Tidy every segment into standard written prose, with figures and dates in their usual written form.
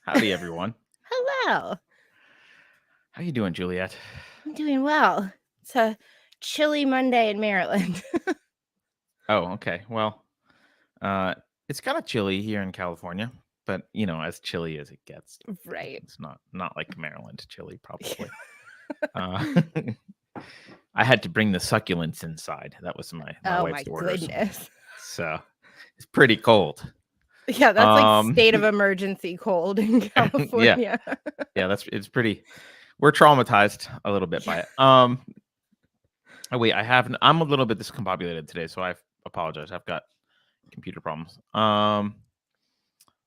Howdy, everyone. Hello. How you doing, Juliet? I'm doing well. It's a chilly Monday in Maryland. Oh, okay. Well, it's kind of chilly here in California, but as chilly as it gets. Right. It's not like Maryland chilly, probably. I had to bring the succulents inside. That was my wife's orders. Goodness. So it's pretty cold. Yeah, that's like state of emergency cold in California. Yeah, it's pretty. We're traumatized a little bit by it. Oh wait, I'm a little bit discombobulated today, so I apologize. I've got computer problems.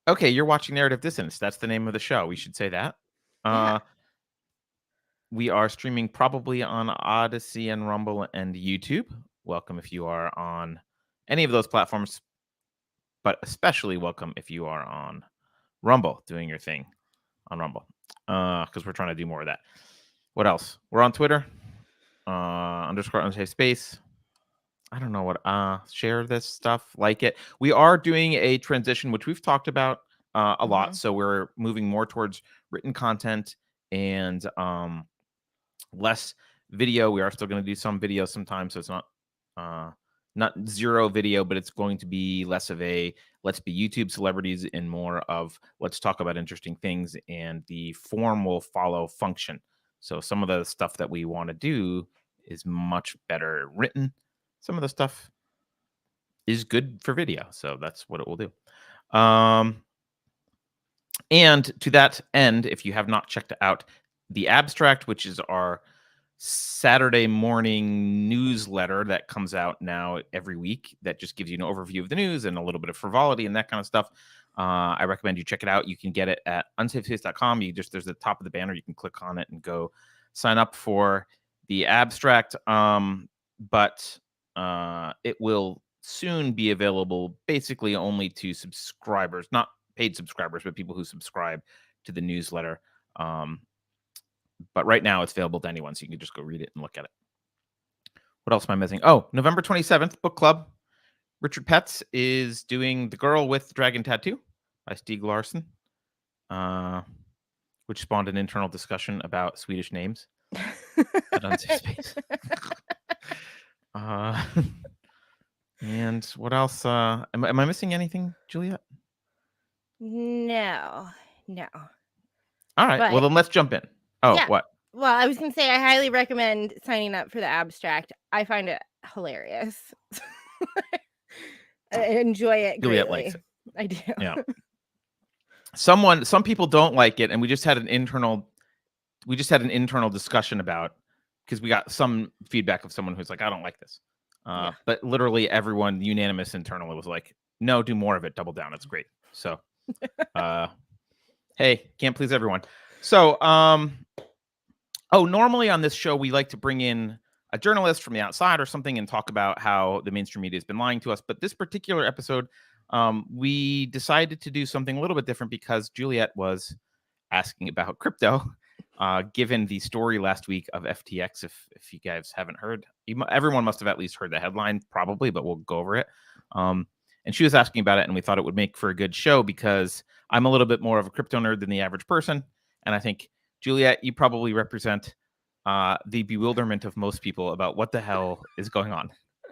Okay, you're watching Narrative Dissonance. That's the name of the show. We should say that. Yeah. We are streaming probably on Odyssey and Rumble and YouTube. Welcome if you are on any of those platforms, but especially welcome if you are on Rumble, doing your thing on Rumble, because we're trying to do more of that. What else? We're on Twitter, _ Unsafe Space. I don't know what. Share this stuff, like it. We are doing a transition, which we've talked about a lot. So we're moving more towards written content and less video. We are still going to do some video sometimes, so it's not zero video, but it's going to be less of a let's be YouTube celebrities and more of let's talk about interesting things, and the form will follow function. So some of the stuff that we want to do is much better written. Some of the stuff is good for video, so that's what it will do. And to that end, if you have not checked out the Abstract, which is our Saturday morning newsletter that comes out now every week, that just gives you an overview of the news and a little bit of frivolity and that kind of stuff, I recommend you check it out. You can get it at unsafespace.com. There's the top of the banner. You can click on it and go sign up for the Abstract. But it will soon be available basically only to subscribers, not paid subscribers, but people who subscribe to the newsletter. But right now it's available to anyone, so you can just go read it and look at it. What else am I missing? Oh, November 27th, book club. Richard Petz is doing The Girl with the Dragon Tattoo by Stieg Larsson, which spawned an internal discussion about Swedish names at Unsafe Space. And what else? Am I missing anything, Juliet? No. All right. Well, then let's jump in. Oh, yeah. What? Well, I was going to say I highly recommend signing up for the Abstract. I find it hilarious. I enjoy it greatly. Juliet likes it. I do. Yeah. Some people don't like it, and we just had an internal discussion about, because we got some feedback of someone who's like, I don't like this. But literally everyone unanimous internally was like, no, do more of it, double down, it's great. So hey, can't please everyone. So normally on this show we like to bring in a journalist from the outside or something and talk about how the mainstream media has been lying to us. But this particular episode, we decided to do something a little bit different because Juliet was asking about crypto, given the story last week of FTX. If you guys haven't heard, everyone must have at least heard the headline, probably, but we'll go over it. And she was asking about it, and we thought it would make for a good show because I'm a little bit more of a crypto nerd than the average person. And I think, Juliet, you probably represent the bewilderment of most people about what the hell is going on.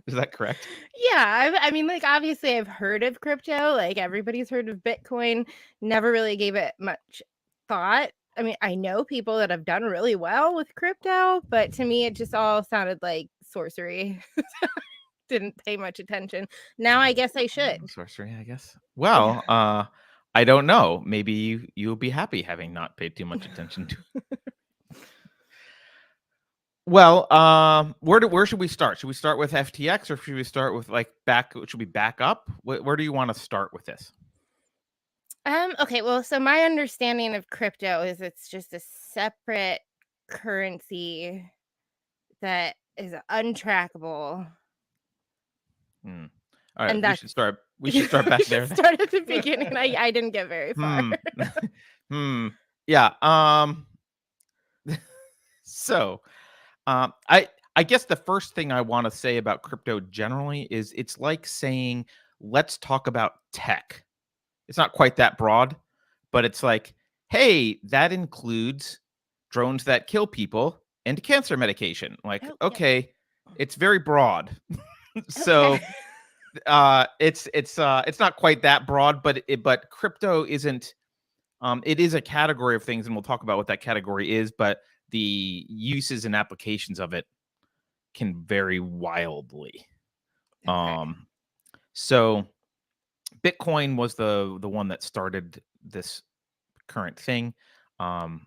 Is that correct? Yeah. I mean, like, obviously I've heard of crypto. Like, everybody's heard of Bitcoin. Never really gave it much thought. I mean, I know people that have done really well with crypto, but to me, it just all sounded like sorcery. Didn't pay much attention. Now I guess I should. Sorcery, I guess. Well, I don't know. Maybe you'll be happy having not paid too much attention to it. Well, where should we start? Should we start with FTX, or should we start with should we back up? Where do you want to start with this? Okay, well, so my understanding of crypto is it's just a separate currency that is untrackable, Hmm. All right, and we that's should start. We should start we back should there. start at the beginning. I didn't get very far. Hmm. Hmm. Yeah. So, I guess the first thing I want to say about crypto generally is it's like saying, let's talk about tech. It's not quite that broad, but it's like, hey, that includes drones that kill people and cancer medication. Like, Oh, yep. okay, it's very broad. Okay. So it's not quite that broad, but crypto isn't. It is a category of things, and we'll talk about what that category is. But the uses and applications of it can vary wildly. Okay. Um, so Bitcoin was the one that started this current thing. Um,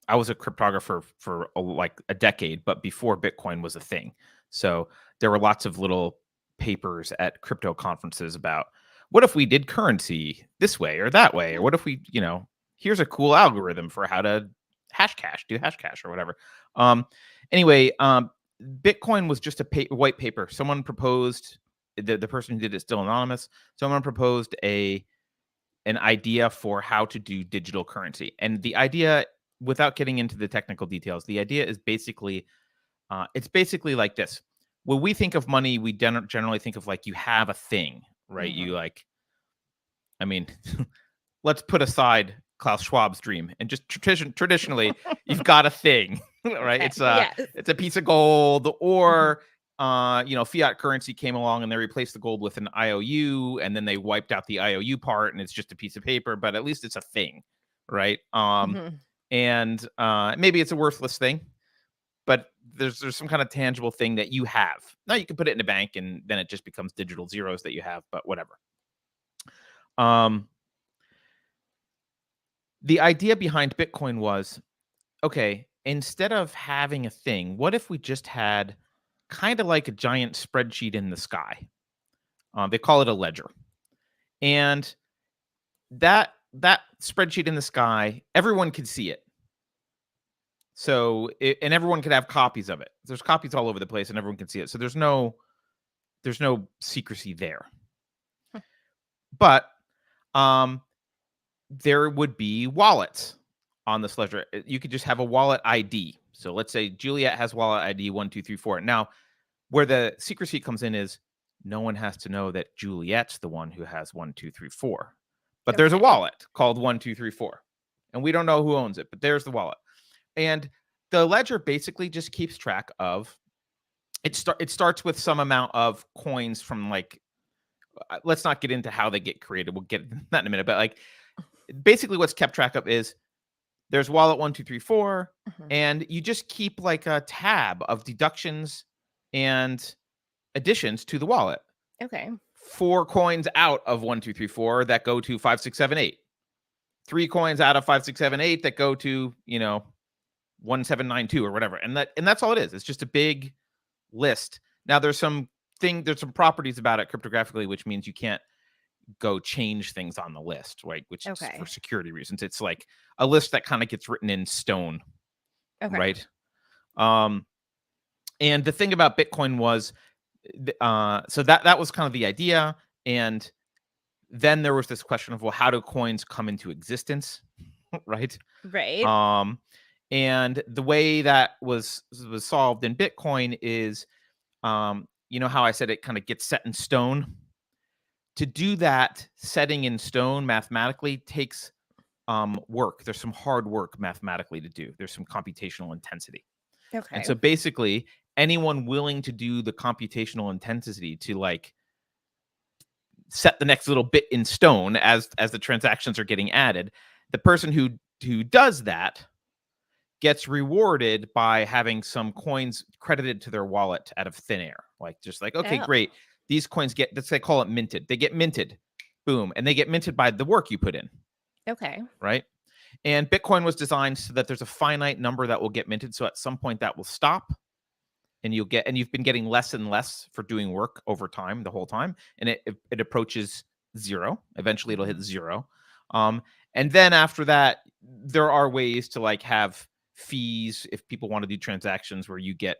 I was a cryptographer for like a decade, but before Bitcoin was a thing. So there were lots of little papers at crypto conferences about what if we did currency this way or that way, or what if we, here's a cool algorithm for how to do hash cash or whatever. Um, anyway, Bitcoin was just a white paper. Someone proposed the person who did it still anonymous. Someone proposed an idea for how to do digital currency. And the idea, without getting into the technical details, the idea is basically it's basically like this. When we think of money, we generally think of like you have a thing, right? Mhm. You like, I mean, let's put aside Klaus Schwab's dream and just traditionally, you've got a thing, right? Okay. It's Yes. a piece of gold, Mhm. or fiat currency came along and they replaced the gold with an IOU, and then they wiped out the IOU part, and it's just a piece of paper, but at least it's a thing, right? Mhm. And maybe it's a worthless thing, but there's some kind of tangible thing that you have. Now you can put it in a bank, and then it just becomes digital zeros that you have, but whatever. Um, the idea behind Bitcoin was, okay, instead of having a thing, what if we just had kind of like a giant spreadsheet in the sky? They call it a ledger, and that spreadsheet in the sky, everyone could see it. So, and everyone could have copies of it. There's copies all over the place, and everyone can see it. So there's no secrecy there. But um, there would be wallets on this ledger. You could just have a wallet ID. So let's say Juliet has wallet ID 1234. Now, where the secrecy comes in is no one has to know that Juliet's the one who has 1234. But there's a Okay. wallet called 1234. And we don't know who owns it, but there's the wallet. And the ledger basically just keeps track of it starts with some amount of coins from like let's not get into how they get created. We'll get that in a minute, but like basically what's kept track of is there's wallet 1234, Mhm. and you just keep like a tab of deductions and additions to the wallet. Okay. 4 coins out of 1234 that go to 5678. 3 coins out of 5678 that go to 1792 or whatever. And that's all it is. It's just a big list. Now there's some properties about it cryptographically, which means you can't go change things on the list, right? Which is for Okay. security reasons. It's like a list that kind of gets written in stone, Okay. right? Um, and the thing about Bitcoin was, so that was kind of the idea, and then there was this question of, well, how do coins come into existence, right? Right. Um, and the way that was solved in Bitcoin is, you know how I said it kind of gets set in stone. To do that, setting in stone mathematically takes work. There's some hard work mathematically to do. There's some computational intensity. And Okay. so basically, anyone willing to do the computational intensity to like set the next little bit in stone as the transactions are getting added, the person who does that gets rewarded by having some coins credited to their wallet out of thin air. Like just like, okay, Oh. great. These coins get, let's say, call it minted. They get minted. Boom. And they get minted by the work you put in, Okay. right? And Bitcoin was designed so that there's a finite number that will get minted. So at some point that will stop, and you've been getting less and less for doing work over time, the whole time. And it approaches zero. Eventually it'll hit zero. And then after that, there are ways to like have fees if people want to do transactions where you get,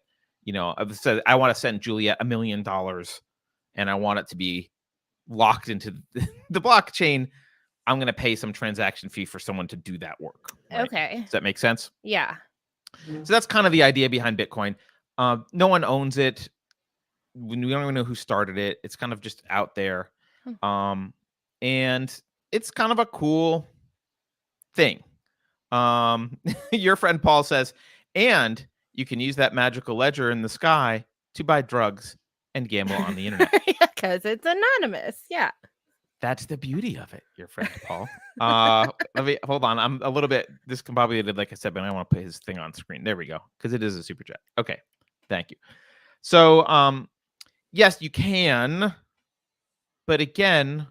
I've said I want to send Juliet $1 million and I want it to be locked into the blockchain. I'm going to pay some transaction fee for someone to do that work. Right? Okay. Does that make sense? Yeah. So that's kind of the idea behind Bitcoin. No one owns it. We don't even know who started it. It's kind of just out there. And it's kind of a cool thing. Your friend Paul says, and you can use that magical ledger in the sky to buy drugs and gamble on the internet. Because it's anonymous. Yeah. That's the beauty of it, your friend Paul. Let me hold on. I'm a little bit discombobulated, like I said, but I want to put his thing on screen. There we go, because it is a super chat. Okay, thank you. So, yes, you can, but again,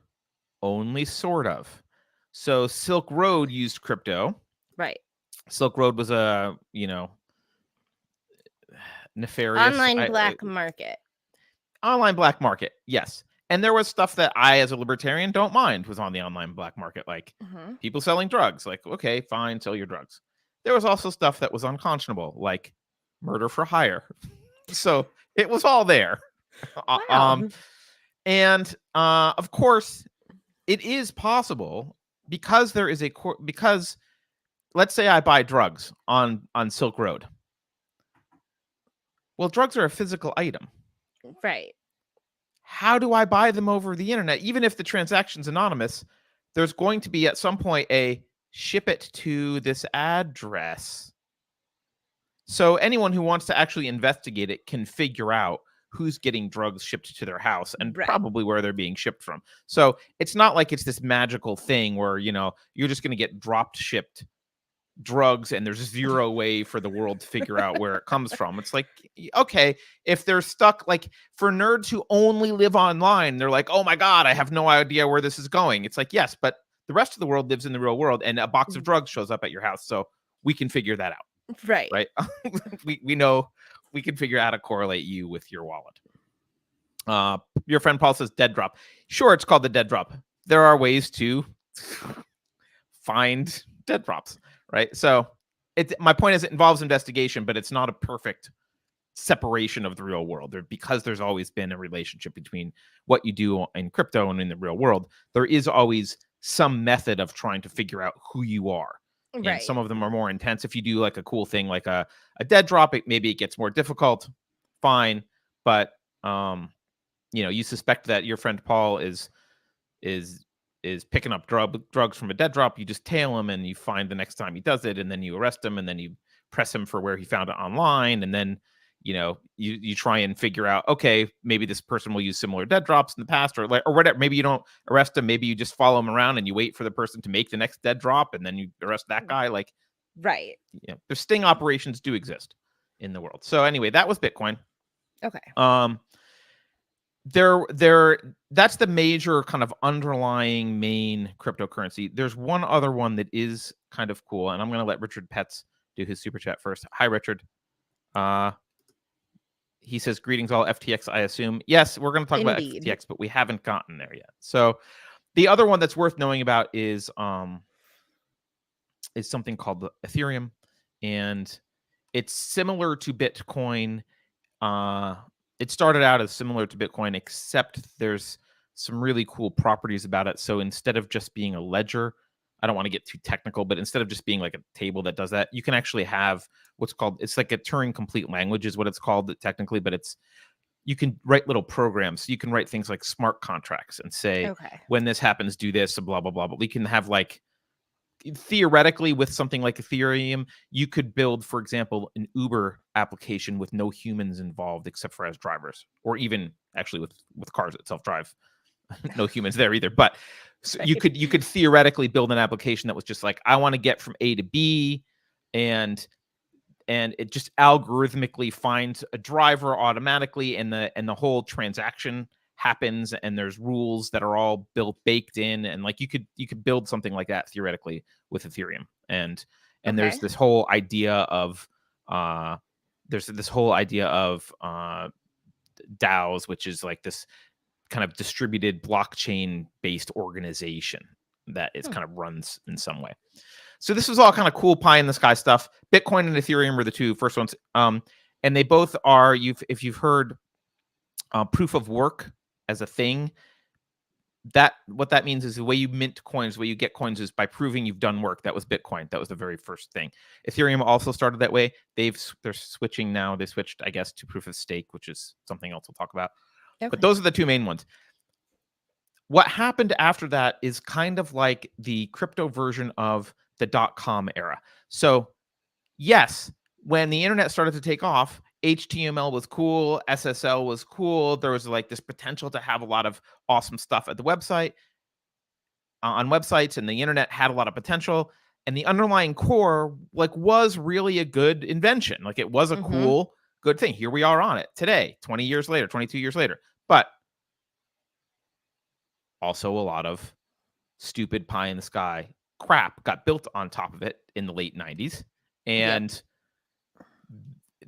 only sort of. So Silk Road used crypto. Right. Silk Road was a, nefarious Online black market. Online black market, yes. And there was stuff that I, as a libertarian, don't mind was on the online black market, like people selling drugs. Like, okay, fine, sell your drugs. There was also stuff that was unconscionable, like murder for hire. So it was all there. Wow. And of course, it is possible because there is because let's say I buy drugs on Silk Road. Well, drugs are a physical item. Right. How do I buy them over the internet? Even if the transaction's anonymous, there's going to be at some point a ship it to this address. So anyone who wants to actually investigate it can figure out who's getting drugs shipped to their house and probably where they're being shipped from. So it's not like it's this magical thing where, you're just going to get shipped drugs and there's zero way for the world to figure out where it comes from. It's like, okay, if they're stuck, like for nerds who only live online, they're like, oh my God, I have no idea where this is going. It's like, yes, but the rest of the world lives in the real world and a box of drugs shows up at your house. So we can figure that out. Right. Right. we know we can figure out how to correlate you with your wallet. Your friend Paul says dead drop. Sure, it's called the dead drop. There are ways to find dead drops. Right. So my point is it involves investigation, but it's not a perfect separation of the real world because there's always been a relationship between what you do in crypto and in the real world. There is always some method of trying to figure out who you are. Right. And some of them are more intense. If you do like a cool thing, like a dead drop, maybe it gets more difficult. Fine. But, you suspect that your friend Paul is picking up drugs from a dead drop. You just tail him and you find the next time he does it, and then you arrest him, and then you press him for where he found it online, and then you try and figure out, okay, maybe this person will use similar dead drops in the past or whatever. Maybe you don't arrest him, maybe you just follow him around and you wait for the person to make the next dead drop and then you arrest that guy. Like, right. There's sting operations do exist in the world. So anyway, that was Bitcoin. Okay. That's the major kind of underlying main cryptocurrency. There's one other one that is kind of cool, and I'm going to let Richard Petz do his super chat first. Hi, Richard. He says, greetings all FTX, I assume. Yes, we're going to talk about FTX, but we haven't gotten there yet. So the other one that's worth knowing about is something called Ethereum, and it's similar to Bitcoin. It started out as similar to Bitcoin, except there's some really cool properties about it. So instead of just being a ledger, I don't want to get too technical, but instead of just being like a table that does that, you can actually have it's like a Turing complete language is what it's called technically, but you can write little programs. So you can write things like smart contracts and say, when this happens, do this, blah, blah, blah. But we can have theoretically with something like Ethereum, you could build, for example, an Uber application with no humans involved except for as drivers, or even actually with cars that self-drive, no humans there either. But so you could theoretically build an application that was just like, I want to get from A to B, and it just algorithmically finds a driver automatically, and the whole transaction happens, and there's rules that are all baked in, and like you could build something like that theoretically with Ethereum. And there's this whole idea of DAOs, which is like this kind of distributed blockchain-based organization that is Hmm. kind of runs in some way. So this was all kind of cool pie in the sky stuff. Bitcoin and Ethereum were the two first ones, and they both are. If you've heard proof of work as a thing, that what that means is the way you mint coins, the way you get coins is by proving you've done work. That was Bitcoin. That was the very first thing. Ethereum also started that way. They're switching now. They switched, I guess, to proof of stake, which is something else we'll talk about. Okay. But those are the two main ones. What happened after that is kind of like the crypto version of the .com era. So yes, when the internet started to take off, HTML was cool, SSL was cool. There was like this potential to have a lot of awesome stuff at the website, on websites, and the internet had a lot of potential. And the underlying core like was really a good invention. Like it was a cool, good thing. Here we are on it today, 20 years later, 22 years later. But also a lot of stupid pie in the sky crap got built on top of it in the late 90s. And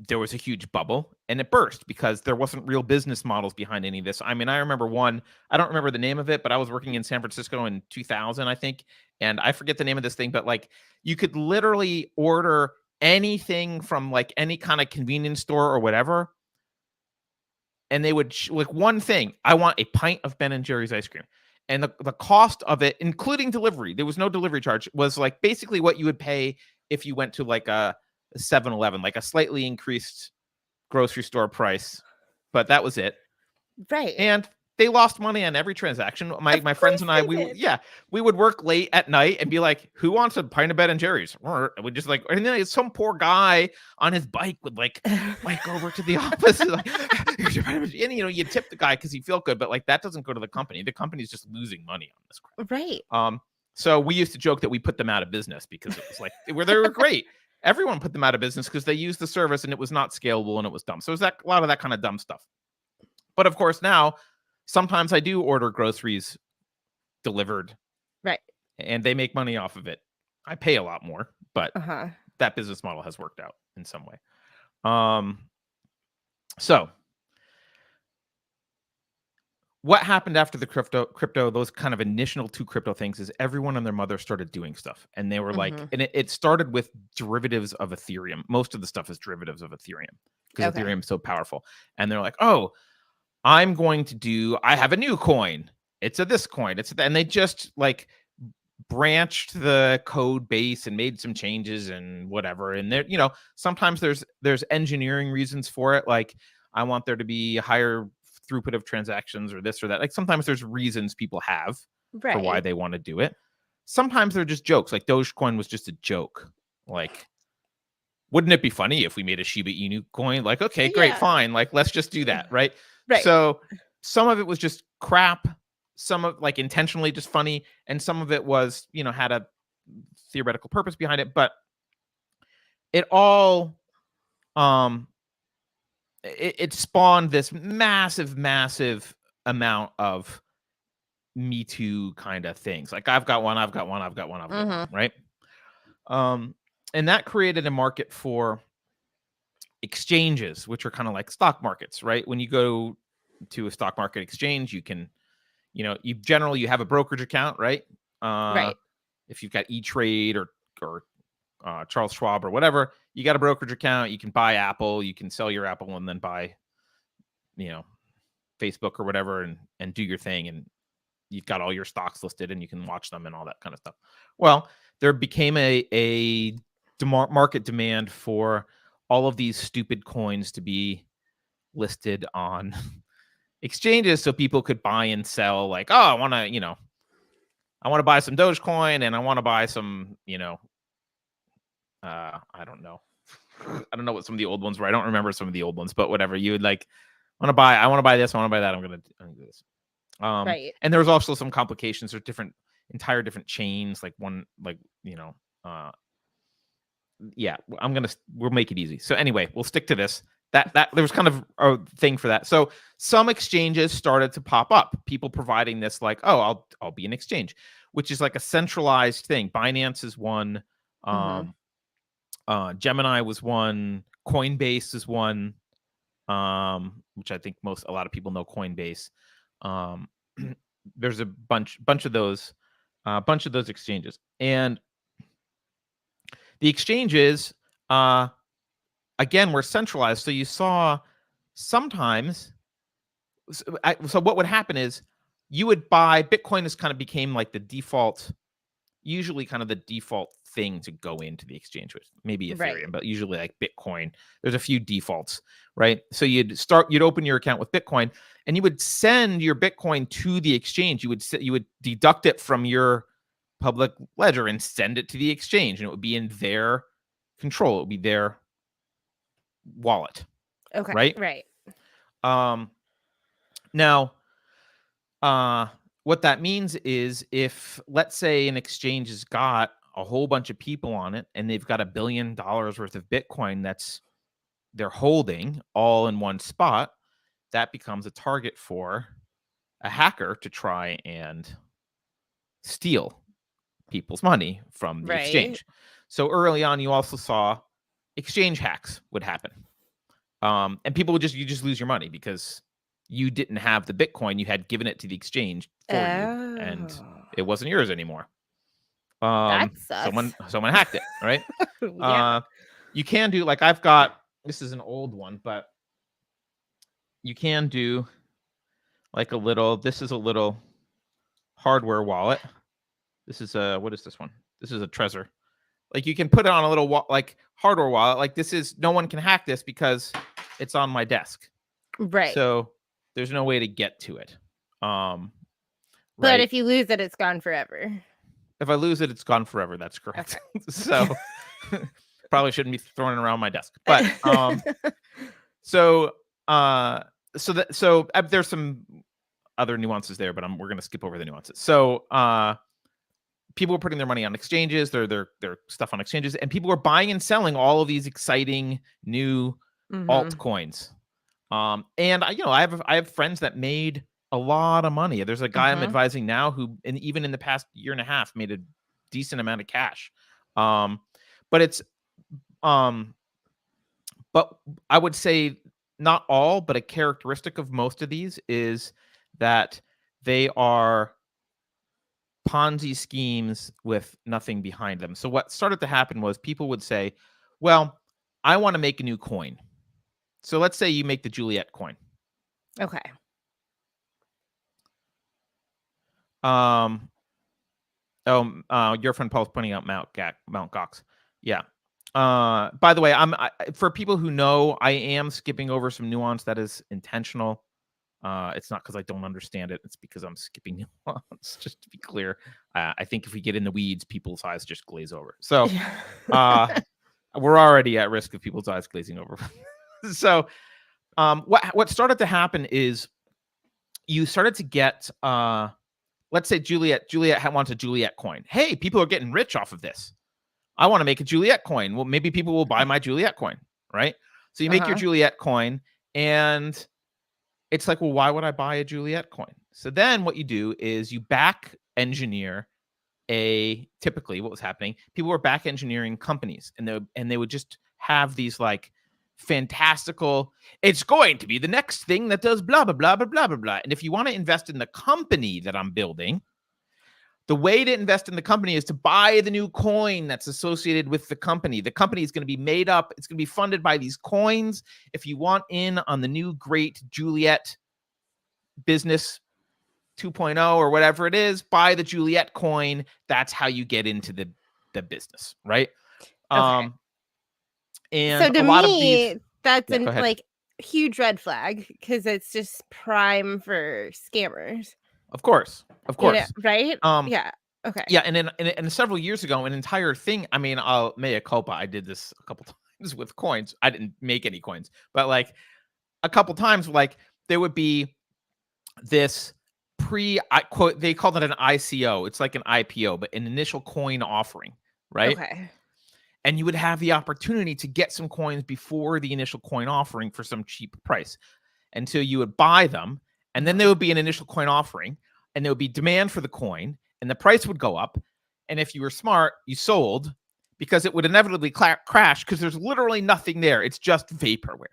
there was a huge bubble and it burst because there wasn't real business models behind any of this. I mean, I remember one, I don't remember the name of it, but I was working in San Francisco in 2000, I think. And I forget the name of this thing, but like you could literally order anything from like any kind of convenience store or whatever. And they would like one thing, I want a pint of Ben and Jerry's ice cream. And the cost of it, including delivery, there was no delivery charge, was like basically what you would pay if you went to like a 7-Eleven, like a slightly increased grocery store price, but that was it. Right. And they lost money on every transaction. My friends and I, we would work late at night and be like, "Who wants a pint of Ben and Jerry's?" And we just like, and then some poor guy on his bike would like bike over to the office, and, like, and you tip the guy because he felt good, but like that doesn't go to the company. The company's just losing money on this crap. Right. So we used to joke that we put them out of business because it was like they were great. Everyone put them out of business because they used the service and it was not scalable and it was dumb. So it was a lot of that kind of dumb stuff. But of course, now sometimes I do order groceries delivered. Right. And they make money off of it. I pay a lot more, but Uh-huh. that business model has worked out in some way. So what happened after the crypto, those kind of initial two crypto things is everyone and their mother started doing stuff. And they were like, and it started with derivatives of Ethereum. Most of the stuff is derivatives of Ethereum because Ethereum is so powerful. And they're like, oh, I have a new coin. It's a this coin. And they just like branched the code base and made some changes and whatever. And there, sometimes there's engineering reasons for it. Like I want there to be a higher throughput of transactions or this or that. Like sometimes there's reasons people have for why they want to do it. Sometimes they're just jokes. Like Dogecoin was just a joke. Like, wouldn't it be funny if we made a Shiba Inu coin? Like, okay, great, fine. Like, let's just do that, right? So some of it was just crap. Some of like intentionally just funny, and some of it was, had a theoretical purpose behind it. But it all, it spawned this massive amount of Me Too kind of things. Like I've got one, right? And that created a market for exchanges, which are kind of like stock markets, right? When you go to a stock market exchange, you can, you have a brokerage account, right? Right. If you've got E-Trade or Charles Schwab or whatever, you got a brokerage account. You can buy Apple, you can sell your Apple, and then buy, Facebook or whatever, and do your thing. And you've got all your stocks listed, and you can watch them and all that kind of stuff. Well, there became a market demand for all of these stupid coins to be listed on exchanges so people could buy and sell. Like, oh, I want to buy some Dogecoin, and I want to buy some, I don't know. I don't know what some of the old ones were. I don't remember some of the old ones, but whatever. You would like, I want to buy this, I want to buy that. I'm going to do this. And there was also some complications. There's entire different chains. Like one, like, we'll make it easy. So anyway, we'll stick to this. That there was kind of a thing for that. So some exchanges started to pop up. People providing this, like, oh, I'll be an exchange, which is like a centralized thing. Binance is one. Gemini was one. Coinbase is one. Which I think a lot of people know Coinbase. Um, there's a bunch of those exchanges, and the exchanges, again, were centralized. So you saw sometimes. So what would happen is you would buy Bitcoin. Is kind of became like the default, usually kind of the default thing to go into the exchange with, maybe Right. Ethereum, but usually like Bitcoin. There's a few defaults, right? So you'd open your account with Bitcoin, and you would send your Bitcoin to the exchange. You would deduct it from your public ledger and send it to the exchange, and it would be in their control. It would be their wallet, Okay. right? Right. Um, now, what that means is if, let's say, an exchange has got a whole bunch of people on it and they've got $1 billion worth of Bitcoin they're holding all in one spot, that becomes a target for a hacker to try and steal people's money from the Right. exchange. So early on, you also saw exchange hacks would happen. And people would you just lose your money because you didn't have the Bitcoin. You had given it to the exchange for you, and Oh, it wasn't yours anymore. that sucks. Someone hacked it, right? Yeah. You can do, like, I've got, this is an old one, but you can do like this is a little hardware wallet. This is what is this one? This is a Trezor. Like, you can put it on a little like hardware wallet. Like, this is, no one can hack this because it's on my desk. Right. So there's no way to get to it. But Right. if you lose it, it's gone forever. If I lose it, it's gone forever. That's correct. Okay. So probably shouldn't be throwing it around my desk. But so there's some other nuances there, but we're gonna skip over the nuances. So people were putting their money on exchanges, their stuff on exchanges, and people were buying and selling all of these exciting new altcoins. And I have friends that made a lot of money. There's a guy I'm advising now who, and even in the past year and a half, made a decent amount of cash. But it's, but I would say not all, but a characteristic of most of these is that they are Ponzi schemes with nothing behind them. So what started to happen was people would say, well, I want to make a new coin. So let's say you make the Juliet coin. Okay. Your friend Paul's pointing out Mount Gox. Yeah. By the way, for people who know, I am skipping over some nuance that is intentional. It's not because I don't understand it. It's because I'm skipping nuance, just to be clear. I think if we get in the weeds, people's eyes just glaze over. So we're already at risk of people's eyes glazing over. So what started to happen is you started to get, let's say Juliet wants a Juliet coin. Hey, people are getting rich off of this. I want to make a Juliet coin. Well, maybe people will buy my Juliet coin, right? So you make your Juliet coin, and it's like, well, why would I buy a Juliet coin? So then what you do is you back engineer typically what was happening, people were back engineering companies, and they would just have these like fantastical, it's going to be the next thing that does blah, blah, blah, blah, blah, blah, blah. And if you want to invest in the company that I'm building, the way to invest in the company is to buy the new coin that's associated with the company. The company is going to be made up. It's going to be funded by these coins. If you want in on the new great Juliet business 2.0 or whatever it is, buy the Juliet coin. That's how you get into the business, right? Okay. And So to a lot of these, me, that's yeah, go ahead. like huge red flag because it's just prime for scammers. Of course. Right? Um, Yeah. Okay. yeah, and several years ago, an entire thing. I mean, I'll mea culpa. I did this a couple times with coins. I didn't make any coins, but like a couple times, like there would be this they called it an ICO. It's like an IPO, but an initial coin offering, right? Okay. And you would have the opportunity to get some coins before the initial coin offering for some cheap price. And so you would buy them, and then there would be an initial coin offering, and there would be demand for the coin, and the price would go up. And if you were smart, you sold because it would inevitably crash because there's literally nothing there. It's just vaporware.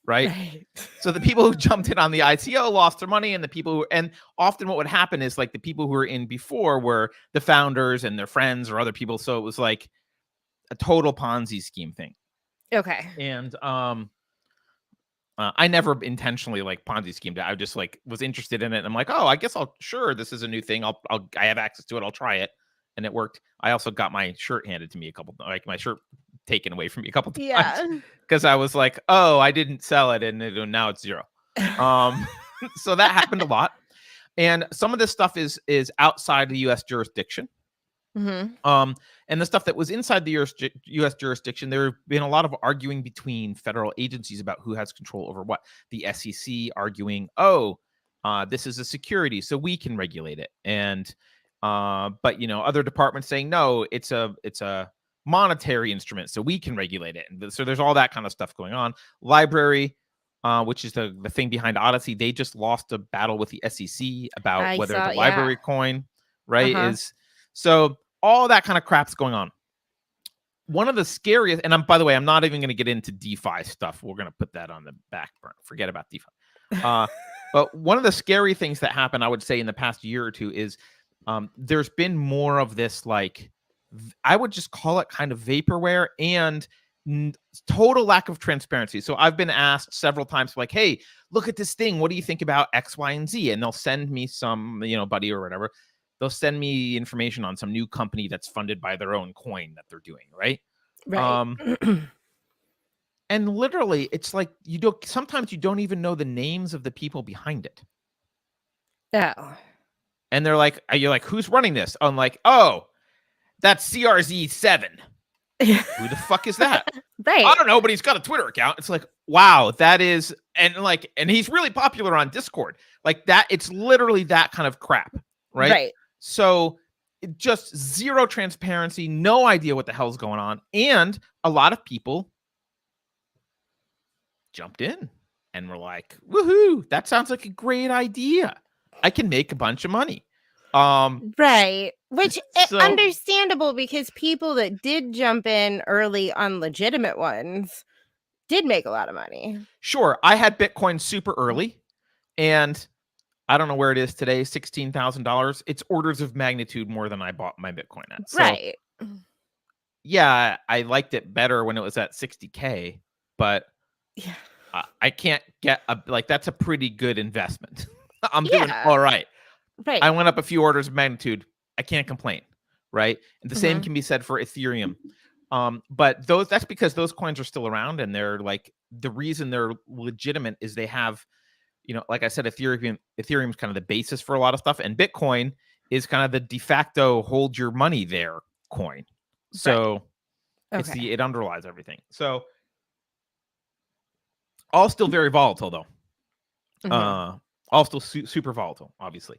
right? Right. So the people who jumped in on the ICO lost their money, and the people who, and often what would happen is like the people who were in before were the founders and their friends or other people. So it was like a total Ponzi scheme thing. Okay. And I never intentionally like Ponzi schemed it. I just like was interested in it. And I'm like, oh, I guess this is a new thing. I have access to it. I'll try it. And it worked. I also got my shirt handed to me like my shirt taken away from me a couple times Yeah. because I was like, oh, I didn't sell it. And now it's zero. So that happened a lot. And some of this stuff is outside the US jurisdiction. And the stuff that was inside the U.S. jurisdiction, there have been a lot of arguing between federal agencies about who has control over what. The SEC arguing, this is a security, so we can regulate it, and but other departments saying no, it's a monetary instrument, so we can regulate it. And so there's all that kind of stuff going on. Library, which is the thing behind Odyssey, they just lost a battle with the SEC about whether the library coin, right, is so. All that kind of crap's going on. One of the scariest, and by the way, I'm not even going to get into DeFi stuff. We're going to put that on the back burner. Forget about DeFi. But one of the scary things that happened, I would say, in the past year or two is there's been more of this, like, I would just call it kind of vaporware and total lack of transparency. So I've been asked several times, like, hey, look at this thing. What do you think about X, Y, and Z? And they'll send me some, buddy or whatever. They'll send me information on some new company that's funded by their own coin that they're doing, right? Right. And literally, it's like sometimes you don't even know the names of the people behind it. Oh. And they're like, you're like, who's running this? I'm like, oh, that's CRZ7. Who the fuck is that? Right. I don't know, but he's got a Twitter account. It's like, wow, that is, and he's really popular on Discord. Like that, it's literally that kind of crap, right? Right. So just zero transparency, no idea what the hell's going on. And a lot of people jumped in and were like, woohoo, that sounds like a great idea. I can make a bunch of money. Right. Which understandable, because people that did jump in early on legitimate ones did make a lot of money. Sure. I had Bitcoin super early, and I don't know where it is today, $16,000. It's orders of magnitude more than I bought my Bitcoin at. So, right. Yeah, I liked it better when it was at 60K, but yeah, I can't get that's a pretty good investment. I'm doing all right. Right. I went up a few orders of magnitude. I can't complain, right? And the same can be said for Ethereum. But that's because those coins are still around, and they're like, the reason they're legitimate is they have, like I said, Ethereum is kind of the basis for a lot of stuff, and Bitcoin is kind of the de facto hold your money there coin. So it underlies everything. So all still very volatile though. All still super volatile, obviously.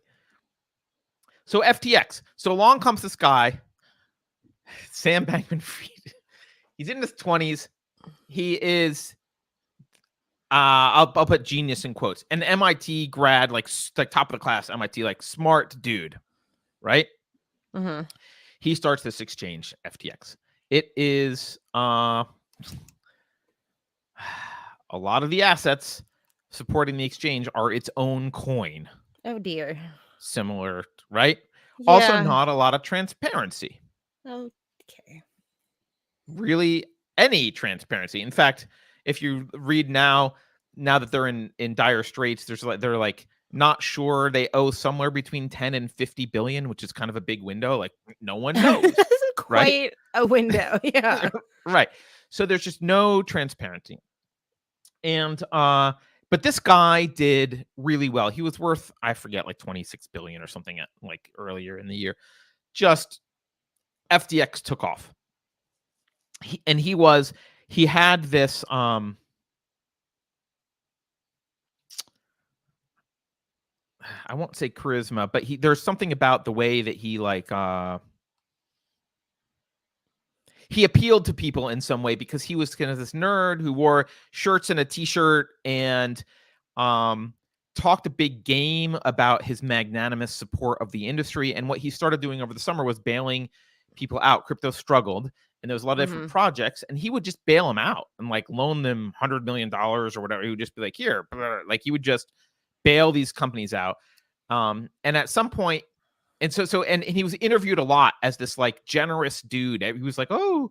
So FTX. So along comes this guy, Sam Bankman-Fried. He's in his 20s. He is I'll put genius in quotes. An MIT grad, like top of the class MIT, like smart dude, right? He starts this exchange, FTX. It is a lot of the assets supporting the exchange are its own coin. Oh dear. Similar, right? Yeah. Also, not a lot of transparency. Okay. Really, any transparency. In fact, if you read now that they're in dire straits, they're like not sure, they owe somewhere between 10 and 50 billion, which is kind of a big window. Like no one knows. This is quite right? a window. Yeah. Right. So there's just no transparency. And but this guy did really well. He was worth, I forget, like 26 billion or something like earlier in the year. Just FTX took off. He had this I won't say charisma, but there's something about the way that he he appealed to people in some way, because he was kind of this nerd who wore shirts and a t-shirt and talked a big game about his magnanimous support of the industry. And what he started doing over the summer was bailing people out. Crypto struggled. and there was a lot of different projects, and he would just bail them out and like loan them $100 million or whatever. He would just be like, here, like he would just bail these companies out. And at some point, and and he was interviewed a lot as this like generous dude. He was like, oh,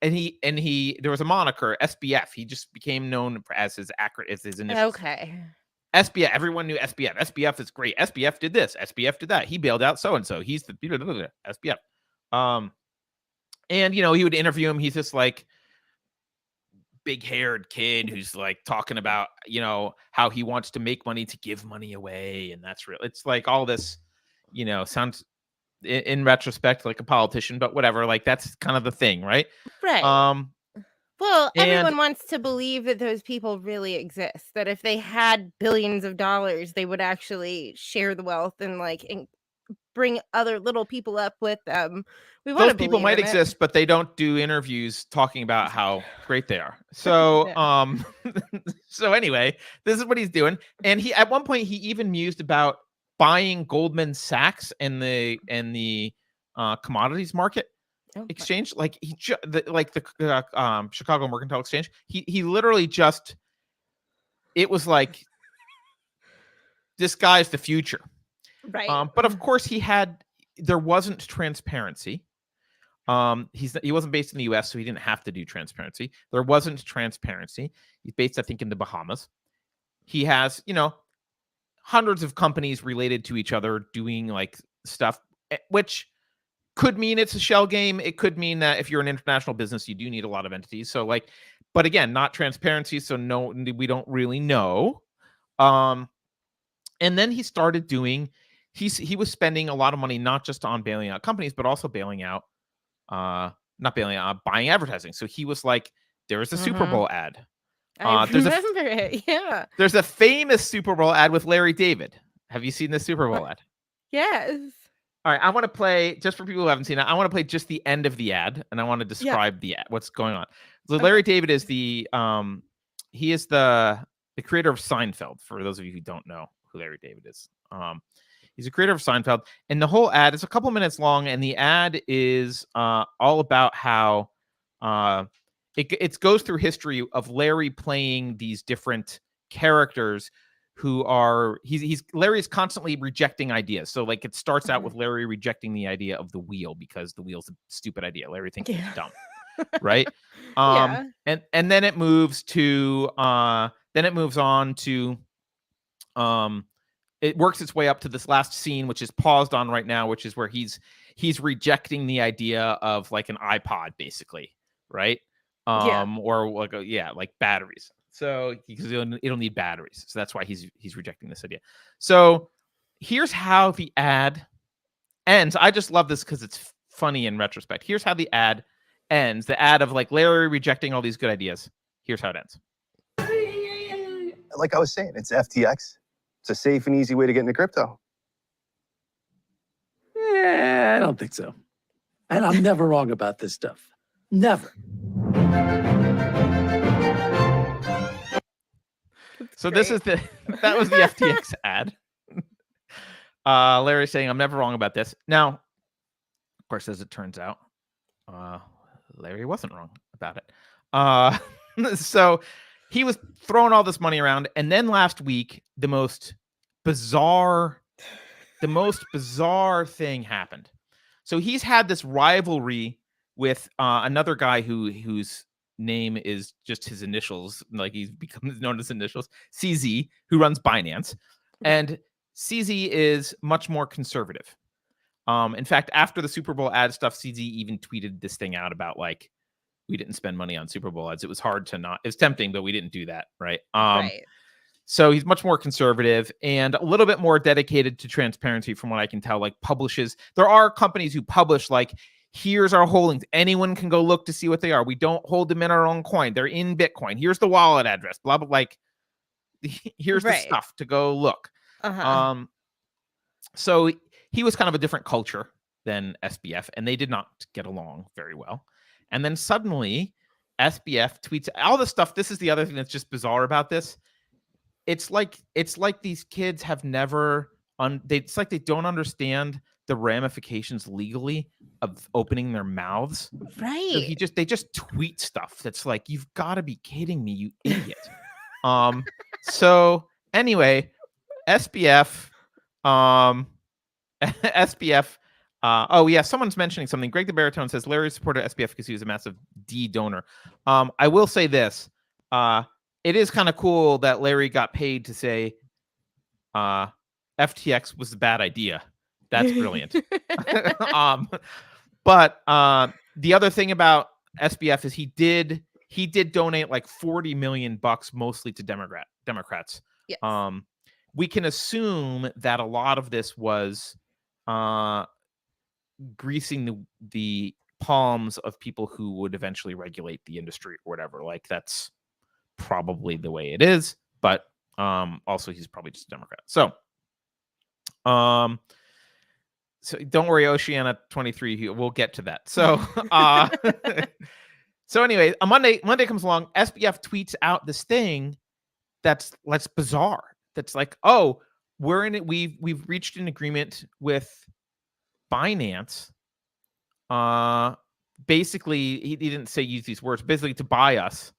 and he there was a moniker, SBF. He just became known as his initials. Okay. SBF. Everyone knew SBF. SBF is great. SBF did this. SBF did that. He bailed out so and so. He's the SBF. And he would interview him. He's this like big-haired kid who's like talking about how he wants to make money to give money away, and that's real. It's like all this, sounds in retrospect like a politician, but whatever. Like that's kind of the thing, right? Right. Well, everyone wants to believe that those people really exist, that if they had billions of dollars, they would actually share the wealth and bring other little people up with them. Those people might exist, but they don't do interviews talking about how great they are. So, so anyway, this is what he's doing. And he, at one point, he even mused about buying Goldman Sachs in the commodities market exchange, like the Chicago Mercantile Exchange. He literally just, it was like, this guy's the future. Right. But of course there wasn't transparency. He wasn't based in the US, so he didn't have to do transparency. There wasn't transparency. He's based, I think, in the Bahamas. He has, hundreds of companies related to each other doing like stuff, which could mean it's a shell game. It could mean that if you're an international business, you do need a lot of entities. So like, but again, not transparency. So no, we don't really know. And then he started doing, he was spending a lot of money, not just on bailing out companies, but also bailing out, buying advertising. So he was like, there was a Super Bowl ad. I remember it. Yeah. There's a famous Super Bowl ad with Larry David. Have you seen the Super Bowl ad? Yes. All right, I want to play, just for people who haven't seen it, I want to play just the end of the ad, and I want to describe the ad, what's going on. So Larry David is the creator of Seinfeld, for those of you who don't know who Larry David is. He's a creator of Seinfeld, and the whole ad is a couple minutes long, and the ad is all about how it goes through history of Larry playing these different characters who are Larry's constantly rejecting ideas. So like it starts out with Larry rejecting the idea of the wheel because the wheel's a stupid idea. Larry thinks it's dumb. Right? And then it moves to it works its way up to this last scene, which is paused on right now, which is where he's rejecting the idea of like an iPod, basically, right? Or like batteries. So because it'll need batteries, so that's why he's rejecting this idea. So here's how the ad ends. I just love this because it's funny in retrospect. Here's how the ad ends. The ad of like Larry rejecting all these good ideas. Here's how it ends. Like I was saying, it's FTX. It's a safe and easy way to get into crypto. Yeah, I don't think so. And I'm never wrong about this stuff. Never. So this is that was the FTX ad. Larry saying, I'm never wrong about this. Now, of course, as it turns out, Larry wasn't wrong about it. So he was throwing all this money around. And then last week, the most bizarre thing happened. So he's had this rivalry with another guy whose name is just his initials, like he's become known as initials, CZ, who runs Binance. And CZ is much more conservative. In fact, after the Super Bowl ad stuff, CZ even tweeted this thing out about like, we didn't spend money on Super Bowl ads. It was hard to not, it's tempting, but we didn't do that. Right. Right. So he's much more conservative and a little bit more dedicated to transparency from what I can tell, like publishes. There are companies who publish like, here's our holdings. Anyone can go look to see what they are. We don't hold them in our own coin. They're in Bitcoin. Here's the wallet address, blah, blah, like here's the stuff to go look. So he was kind of a different culture than SBF, and they did not get along very well. And then suddenly SBF tweets all this stuff. This is the other thing that's just bizarre about this. It's like these kids have never it's like they don't understand the ramifications legally of opening their mouths. So Right. they just tweet stuff that's like, you've got to be kidding me, you idiot. So anyway, SBF, SBF. Oh yeah, someone's mentioning something. Greg the Baritone says Larry supported SBF because he was a massive D donor. I will say this. It is kind of cool that Larry got paid to say FTX was a bad idea. That's brilliant. But the other thing about SBF is he did donate like $40 million mostly to Democrats. Yes. We can assume that a lot of this was greasing the palms of people who would eventually regulate the industry or whatever. Like that's probably the way it is. But also he's probably just a Democrat. So don't worry, Oceana 23. We'll get to that. So so anyway, a Monday comes along. SBF tweets out this thing that's bizarre. That's like, oh, we're in it. We've reached an agreement with Binance. Basically, he didn't say use these words. Basically, to buy us,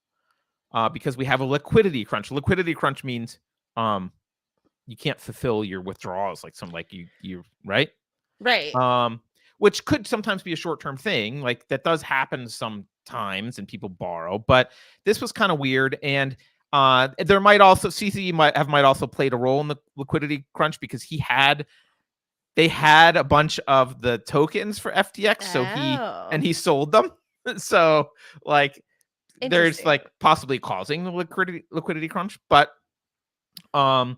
because we have a liquidity crunch. Liquidity crunch means you can't fulfill your withdrawals like you right. Right. Which could sometimes be a short-term thing. Like that does happen sometimes and people borrow, but this was kind of weird. And there might also CCE might also played a role in the liquidity crunch because they had a bunch of the tokens for FTX. So he sold them. So like there's like possibly causing the liquidity crunch, but so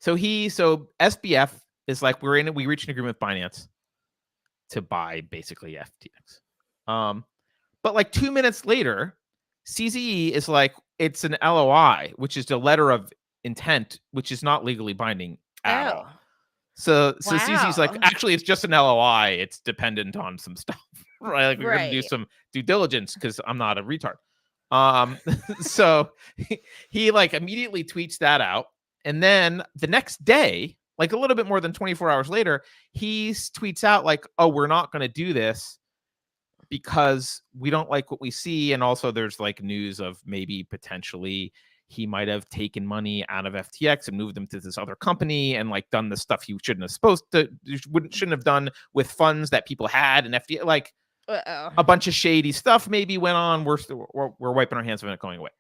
SBF is like, we reached an agreement with Binance to buy basically FTX. But like 2 minutes later, CZE is like, it's an LOI, which is a letter of intent, which is not legally binding at all. So CZE's like, actually, it's just an LOI. It's dependent on some stuff, right? Like we're gonna do some due diligence because I'm not a retard. So he like immediately tweets that out, and then the next day, like a little bit more than 24 hours later, he tweets out like, oh, we're not going to do this because we don't like what we see. And also there's like news of maybe potentially he might have taken money out of FTX and moved them to this other company and like done the stuff you shouldn't have done with funds that people had and FTX, like a bunch of shady stuff maybe went on. We're wiping our hands of it going away.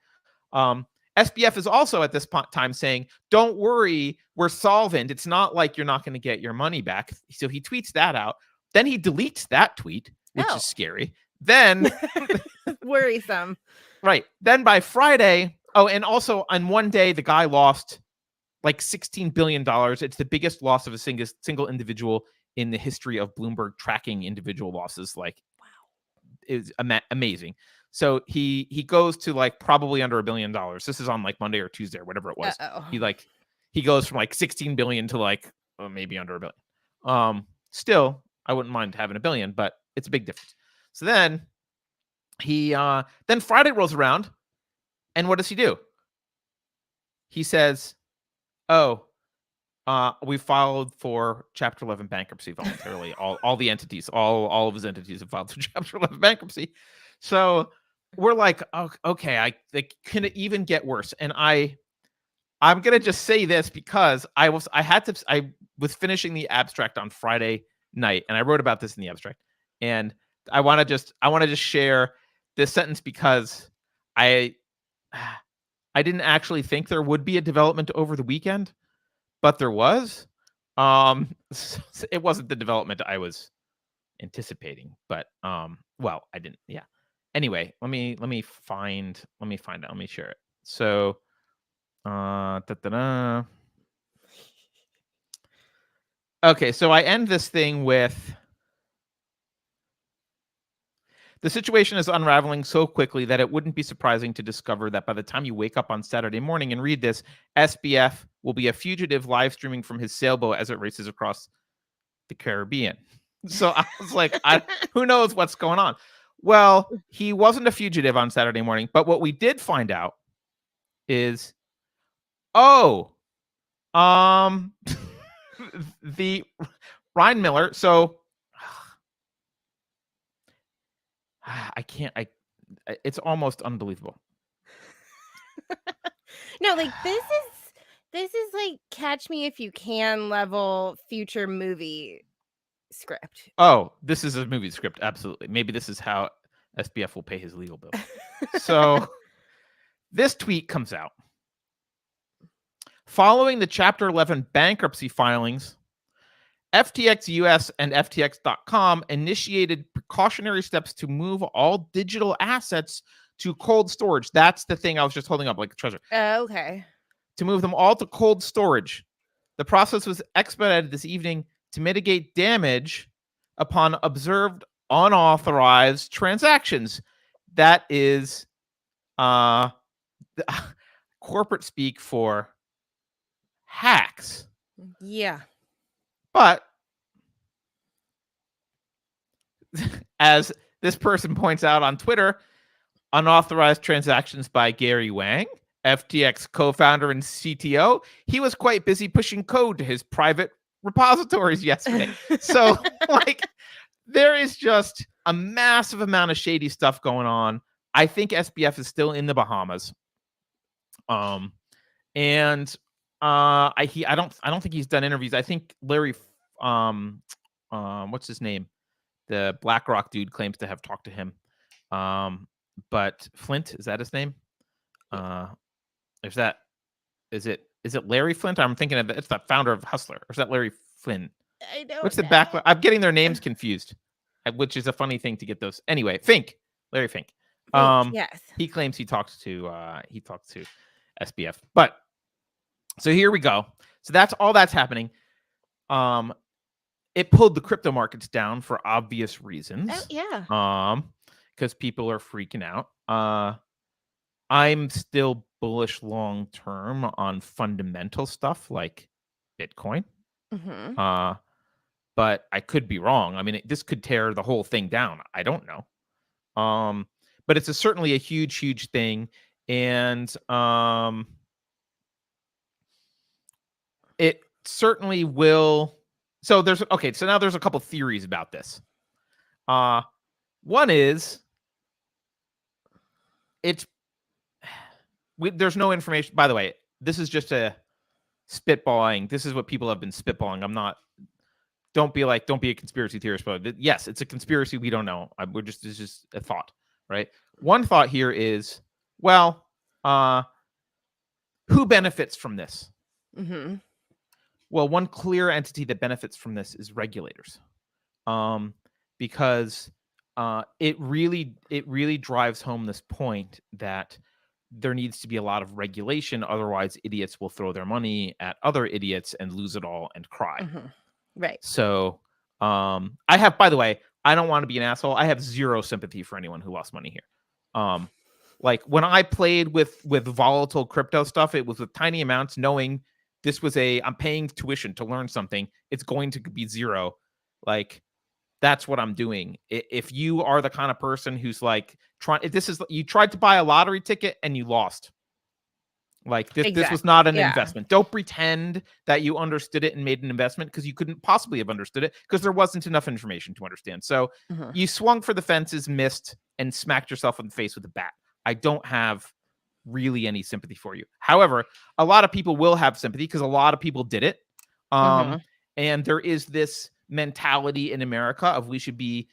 SBF is also at this time saying, don't worry, we're solvent. It's not like you're not going to get your money back. So he tweets that out. Then he deletes that tweet, which is scary. Then worrisome. Right. Then by Friday, and also on one day, the guy lost like $16 billion. It's the biggest loss of a single individual in the history of Bloomberg tracking individual losses. Like, wow, it's amazing. So he goes to like probably under $1 billion. This is on like Monday or Tuesday or whatever it was. He goes from like 16 billion to like maybe under $1 billion. Still, I wouldn't mind having $1 billion, but it's a big difference. So then then Friday rolls around, and what does he do? He says, "Oh, we filed for Chapter 11 bankruptcy voluntarily. all the entities, all of his entities have filed for Chapter 11 bankruptcy." So we're like, oh, okay, can it even get worse? And I'm gonna just say this because I was finishing the abstract on Friday night, and I wrote about this in the abstract, and I want to just share this sentence because I didn't actually think there would be a development over the weekend, but there was. It wasn't the development I was anticipating, but well, I didn't. Yeah. Anyway, let me find out. Let me share it. So, okay, so I end this thing with, the situation is unraveling so quickly that it wouldn't be surprising to discover that by the time you wake up on Saturday morning and read this, SBF will be a fugitive live streaming from his sailboat as it races across the Caribbean. So I was like, who knows what's going on? Well, he wasn't a fugitive on Saturday morning, but what we did find out is, the Ryan Miller. So it's almost unbelievable. No, like this is like Catch Me If You Can level future movie script. Oh, this is a movie script. Absolutely. Maybe this is how SBF will pay his legal bills. So this tweet comes out. Following the Chapter 11 bankruptcy filings, FTX US and FTX.com initiated precautionary steps to move all digital assets to cold storage. That's the thing I was just holding up like a treasure. Okay. To move them all to cold storage. The process was expedited this evening to mitigate damage upon observed unauthorized transactions. That is corporate speak for hacks. Yeah. But as this person points out on Twitter, unauthorized transactions by Gary Wang, FTX co-founder and CTO, he was quite busy pushing code to his private repositories yesterday. So, like, there is just a massive amount of shady stuff going on. I think SBF is still in the Bahamas. And I don't think he's done interviews. I think Larry what's his name? The BlackRock dude claims to have talked to him. But Flint, is that his name? Is it Larry Flint? I'm thinking of it's the founder of Hustler. Or is that Larry Flynn? I don't What's the know. back? I'm getting their names confused, which is a funny thing to get those. Anyway, Larry Fink. Yes. He claims he talked to SBF. But so here we go. So that's all that's happening. It pulled the crypto markets down for obvious reasons. Oh, yeah. Because people are freaking out. I'm still bullish long term on fundamental stuff like Bitcoin. Mm-hmm. But I could be wrong. I mean, this could tear the whole thing down. I don't know. But it's certainly a huge, huge thing, and it certainly will. So now there's a couple theories about this. One is there's no information. By the way, this is just a spitballing. This is what people have been spitballing. Don't be a conspiracy theorist, but yes, it's a conspiracy. We don't know. It's just a thought, right? One thought here is, well, who benefits from this? Mm-hmm. Well, one clear entity that benefits from this is regulators, because it really drives home this point that there needs to be a lot of regulation. Otherwise, idiots will throw their money at other idiots and lose it all and cry. Mm-hmm. Right. So I have, by the way, I don't want to be an asshole. I have zero sympathy for anyone who lost money here. Like when I played with volatile crypto stuff, it was with tiny amounts, knowing this was I'm paying tuition to learn something. It's going to be zero. Like that's what I'm doing. If you are the kind of person who's like you tried to buy a lottery ticket and you lost. Like this was not an investment. Don't pretend that you understood it and made an investment, because you couldn't possibly have understood it because there wasn't enough information to understand. So you swung for the fences, missed, and smacked yourself in the face with a bat. I don't have really any sympathy for you. However, a lot of people will have sympathy because a lot of people did it. And there is this mentality in America of we should be,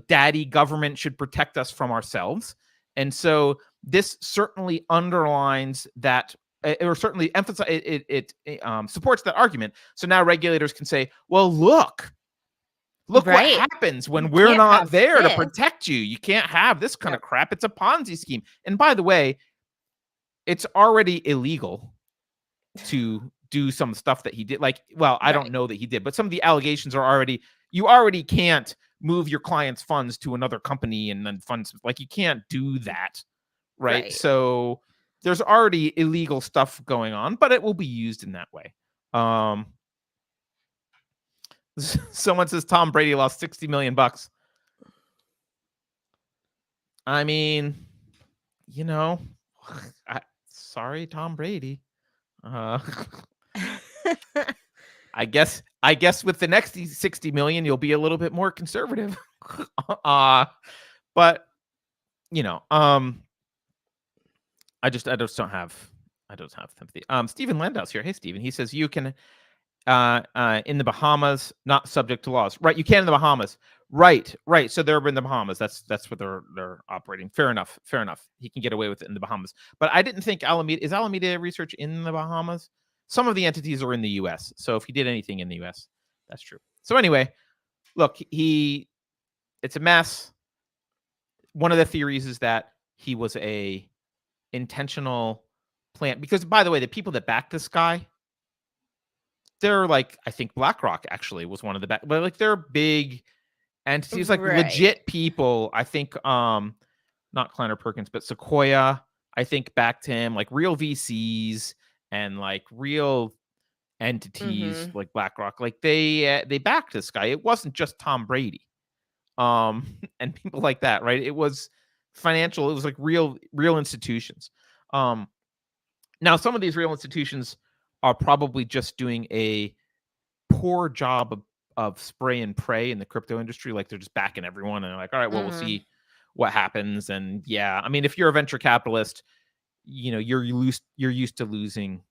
daddy government should protect us from ourselves. And so this certainly underlines that, or certainly emphasize it supports that argument. So now regulators can say, well, look what happens when we're not there to protect you. You can't have this kind of crap. It's a Ponzi scheme. And by the way, it's already illegal to do some stuff that he did. Like, well, I don't know that he did, but some of the allegations are you already can't move your client's funds to another company and then funds, like you can't do that. Right. So there's already illegal stuff going on, but it will be used in that way. Someone says Tom Brady lost $60 million. I mean, sorry, Tom Brady. I guess with the next 60 million, you'll be a little bit more conservative. But you know, I just don't have sympathy. Stephen Landau's here. Hey, Stephen. He says you can in the Bahamas, not subject to laws. Right, you can in the Bahamas. Right. So they're in the Bahamas. That's what they're operating. Fair enough. He can get away with it in the Bahamas. But I didn't think Alameda Research in the Bahamas. Some of the entities are in the U.S. So if he did anything in the U.S., that's true. So anyway, look, it's a mess. One of the theories is that he was a intentional plant, because by the way, the people that backed this guy, they're like, I think BlackRock actually was one of the back, but like they're big entities, like legit people. I think not Kleiner Perkins, but Sequoia, I think, backed him, like real VCs and like real entities like BlackRock. Like they backed this guy. It wasn't just Tom Brady and people like that, right? It was financial, it was like real institutions. Now some of these real institutions are probably just doing a poor job of spray and pray in the crypto industry. Like they're just backing everyone and they're like, all right, well, we'll see what happens. And yeah, I mean, if you're a venture capitalist, you know, you're used to losing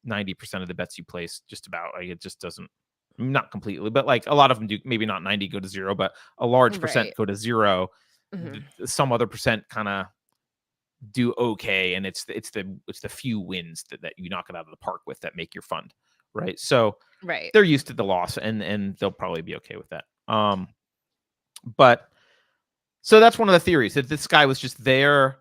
90% of the bets you place, just about. Like it just doesn't, not completely, but like a lot of them do. Maybe not 90 go to zero, but a large percent go to zero. Some other percent kind of do okay, and it's the few wins that you knock it out of the park with that make your fund, right? So they're used to the loss, and they'll probably be okay with that. But so that's one of the theories, that this guy was just there,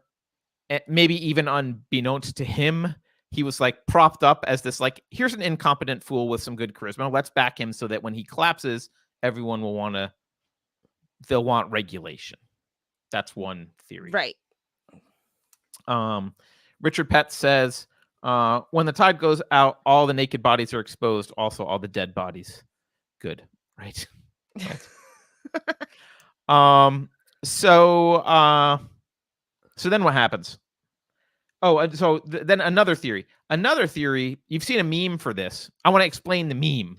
maybe even unbeknownst to him. He was like propped up as this, like, here's an incompetent fool with some good charisma. Let's back him so that when he collapses, everyone will they'll want regulation. That's one theory. Right. Richard Pett says, when the tide goes out, all the naked bodies are exposed. Also, all the dead bodies. Good. Right. So then what happens? Oh, and so then another theory. You've seen a meme for this. I want to explain the meme.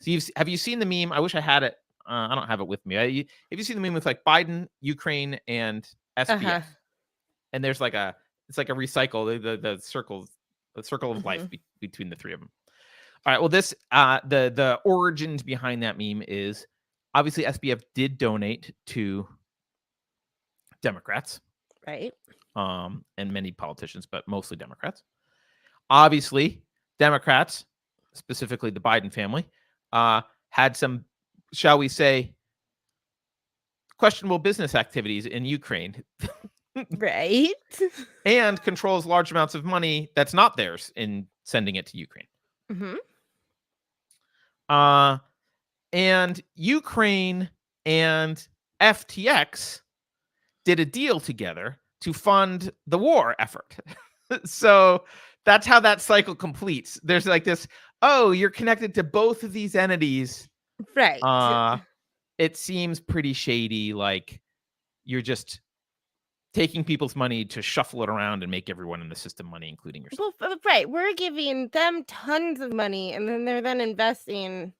So have you seen the meme? I wish I had it. I don't have it with me. Have you seen the meme with like Biden, Ukraine, and SBF? And there's like it's like a recycle, the circle of life between the three of them. All right. Well, this the origins behind that meme is obviously SBF did donate to Democrats, right? And many politicians, but mostly Democrats. Obviously, Democrats, specifically the Biden family, had some, shall we say, questionable business activities in Ukraine. Right. And controls large amounts of money that's not theirs in sending it to Ukraine. And Ukraine and FTX did a deal together to fund the war effort. So that's how that cycle completes. There's like this, oh, you're connected to both of these entities. Right. It seems pretty shady, like you're just taking people's money to shuffle it around and make everyone in the system money, including yourself. Well, right. We're giving them tons of money, and then they're investing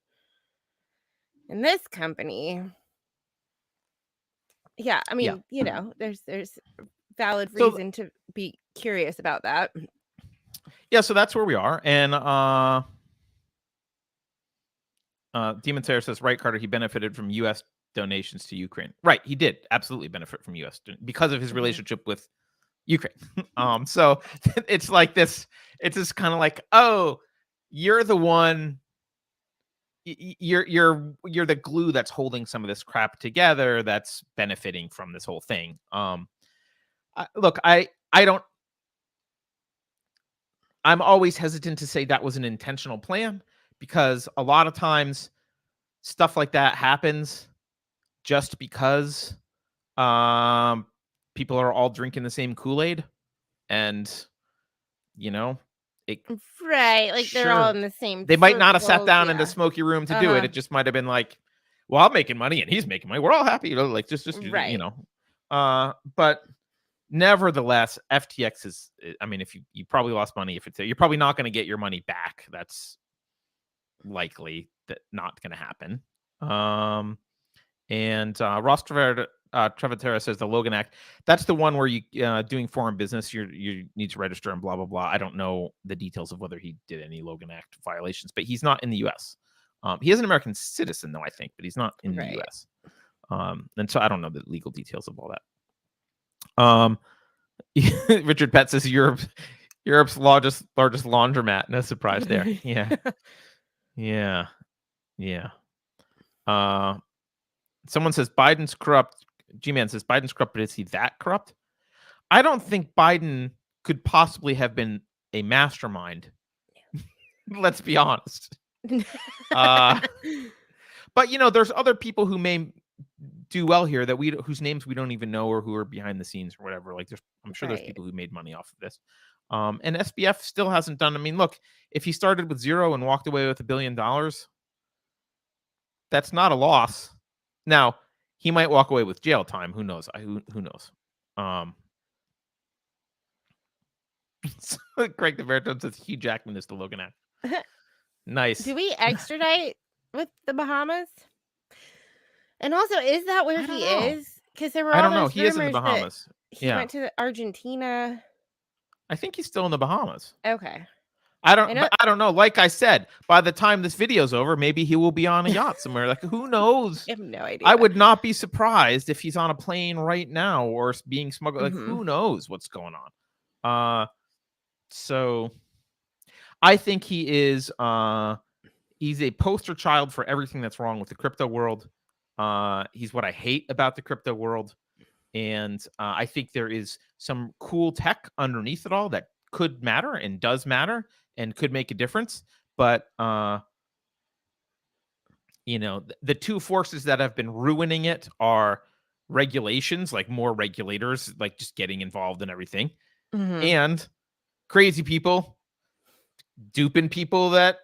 in this company. Yeah, I mean, you know, there's valid reason to be curious about that. Yeah, so that's where we are. And Demon Sarah says, right, Carter, he benefited from U.S. donations to Ukraine. Right, he did absolutely benefit from U.S. because of his relationship with Ukraine. So it's like this. It's just kind of like, oh, you're the one. You're the glue that's holding some of this crap together. That's benefiting from this whole thing. Look, I don't. I'm always hesitant to say that was an intentional plan, because a lot of times stuff like that happens just because people are all drinking the same Kool-Aid, and you know, right, like they're all in the same. They might not have sat down in the smoky room to do it. It just might have been like, well, I'm making money and he's making money. We're all happy, you know, like just right. You know. But nevertheless, FTX is, I mean, if you probably lost money, if it's, you're probably not going to get your money back. That's likely that not going to happen. And Ross Trevatera says the Logan Act. That's the one where you doing foreign business, you need to register and blah blah blah. I don't know the details of whether he did any Logan Act violations, but he's not in the U.S. He is an American citizen though, I think, but he's not in the U.S. And so I don't know the legal details of all that. Richard Pett says Europe's largest laundromat. No surprise there. Yeah. Someone says Biden's corrupt. G-Man says Biden's corrupt, but is he that corrupt? I don't think Biden could possibly have been a mastermind. Let's be honest. But there's other people who may do well here that whose names we don't even know or who are behind the scenes or whatever. Like I'm sure there's people who made money off of this. And SBF still hasn't done. I mean, look, if he started with zero and walked away with $1 billion, that's not a loss. Now, he might walk away with jail time. Who knows? Who knows? Craig the Baritone says Hugh Jackman is the Logan Act. Nice. Do we extradite with the Bahamas? And also, is that where he is? Because there were I all don't know. those He is in the rumors that Bahamas. he went to Argentina. I think he's still in the Bahamas. Okay. I don't know. Like I said, by the time this video's over, maybe he will be on a yacht somewhere. Like, who knows? I have no idea. I would not be surprised if he's on a plane right now or being smuggled. Like, who knows what's going on? So I think he is. He's a poster child for everything that's wrong with the crypto world. He's what I hate about the crypto world, and I think there is some cool tech underneath it all that could matter and does matter and could make a difference. But, the two forces that have been ruining it are regulations, like more regulators, like just getting involved in everything, and crazy people duping people that,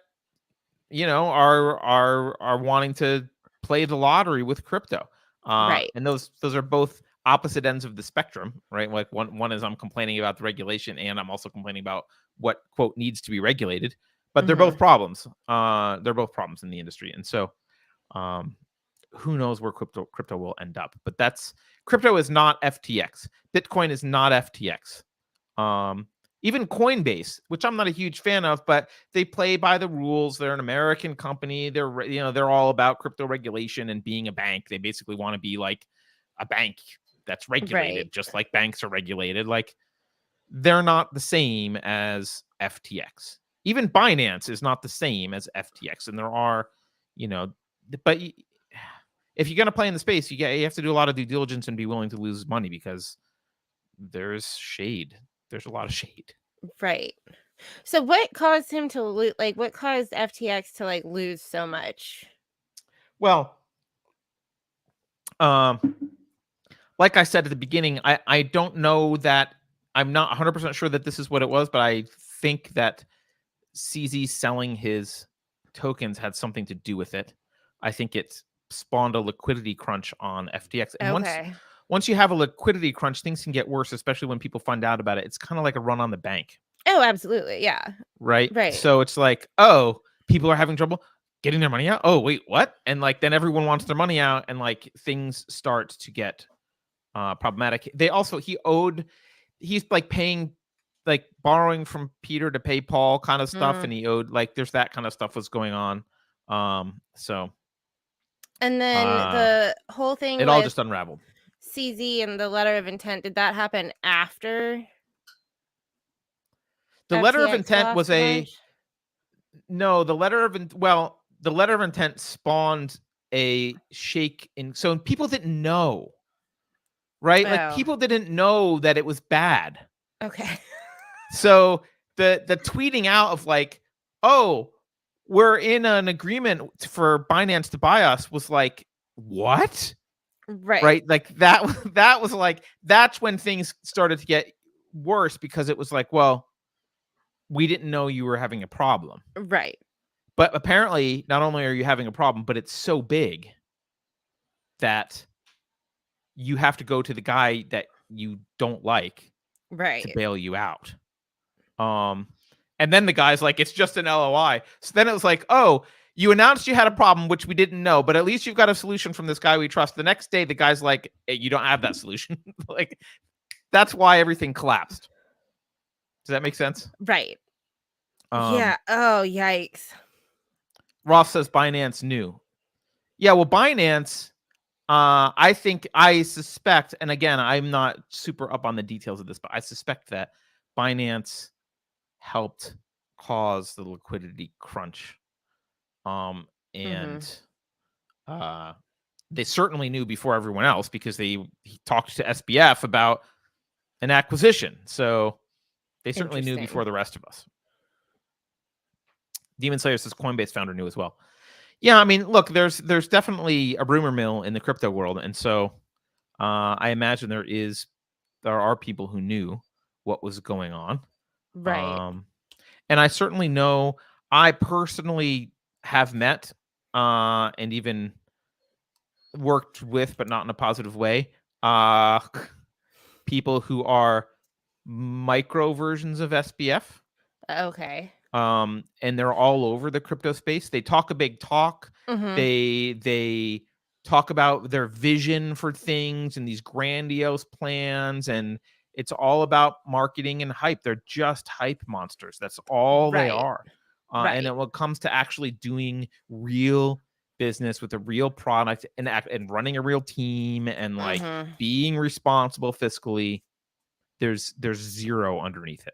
are wanting to play the lottery with crypto. Right. And those are both opposite ends of the spectrum, right? Like one is I'm complaining about the regulation and I'm also complaining about what quote needs to be regulated, but they're both problems. They're both problems in the industry. And so who knows where crypto will end up, but crypto is not FTX. Bitcoin is not FTX. Even Coinbase, which I'm not a huge fan of, but they play by the rules. They're an American company. They're all about crypto regulation and being a bank. They basically want to be like a bank that's regulated, just like banks are regulated. Like, they're not the same as FTX. Even Binance is not the same as FTX. And there are, but if you're going to play in the space, you have to do a lot of due diligence and be willing to lose money because there's shade. There's a lot of shade. Right. So what caused him to lose? Like, what caused FTX to lose so much? Well, like I said at the beginning, I don't know that. I'm not 100% sure that this is what it was, but I think that CZ selling his tokens had something to do with it. I think it spawned a liquidity crunch on FTX. And once you have a liquidity crunch, things can get worse, especially when people find out about it. It's kind of like a run on the bank. Oh, absolutely. Yeah. Right. Right. So it's like, oh, people are having trouble getting their money out. Oh, wait, what? And then everyone wants their money out and things start to get problematic. He's paying, borrowing from Peter to pay Paul kind of stuff. And he owed, there's that kind of stuff was going on. So. And then the whole thing. It all just unraveled. CZ and the letter of intent, did that happen after? The letter of intent was the letter of intent spawned a shake so people didn't know, right? Oh. People didn't know that it was bad. Okay. So the tweeting out of oh, we're in an agreement for Binance to buy us was what? Right. That was that's when things started to get worse because it was well, we didn't know you were having a problem. Right. But apparently not only are you having a problem, but it's so big that you have to go to the guy that you don't like to bail you out. And then the guy's it's just an LOI. So then it was oh, You announced you had a problem, which we didn't know, but at least you've got a solution from this guy we trust. The next day, the guy's like, hey, you don't have that solution. Like, that's why everything collapsed. Does that make sense? Right. Yeah. Oh, yikes. Ross says Binance knew. Yeah, well, Binance, I suspect, and again, I'm not super up on the details of this, but I suspect that Binance helped cause the liquidity crunch. And they certainly knew before everyone else because he talked to SBF about an acquisition. So they certainly knew before the rest of us. Demon Slayer says Coinbase founder knew as well. Yeah, I mean, look, there's definitely a rumor mill in the crypto world, and so I imagine there are people who knew what was going on. Right. And I certainly know I personally have met and even worked with, but not in a positive way, people who are micro versions of SBF. Okay. And they're all over the crypto space. They talk a big talk. They talk about their vision for things and these grandiose plans, and it's all about marketing and hype. They're just hype monsters. That's all they are. And then when it comes to actually doing real business with a real product and running a real team and like being responsible fiscally, there's zero underneath it.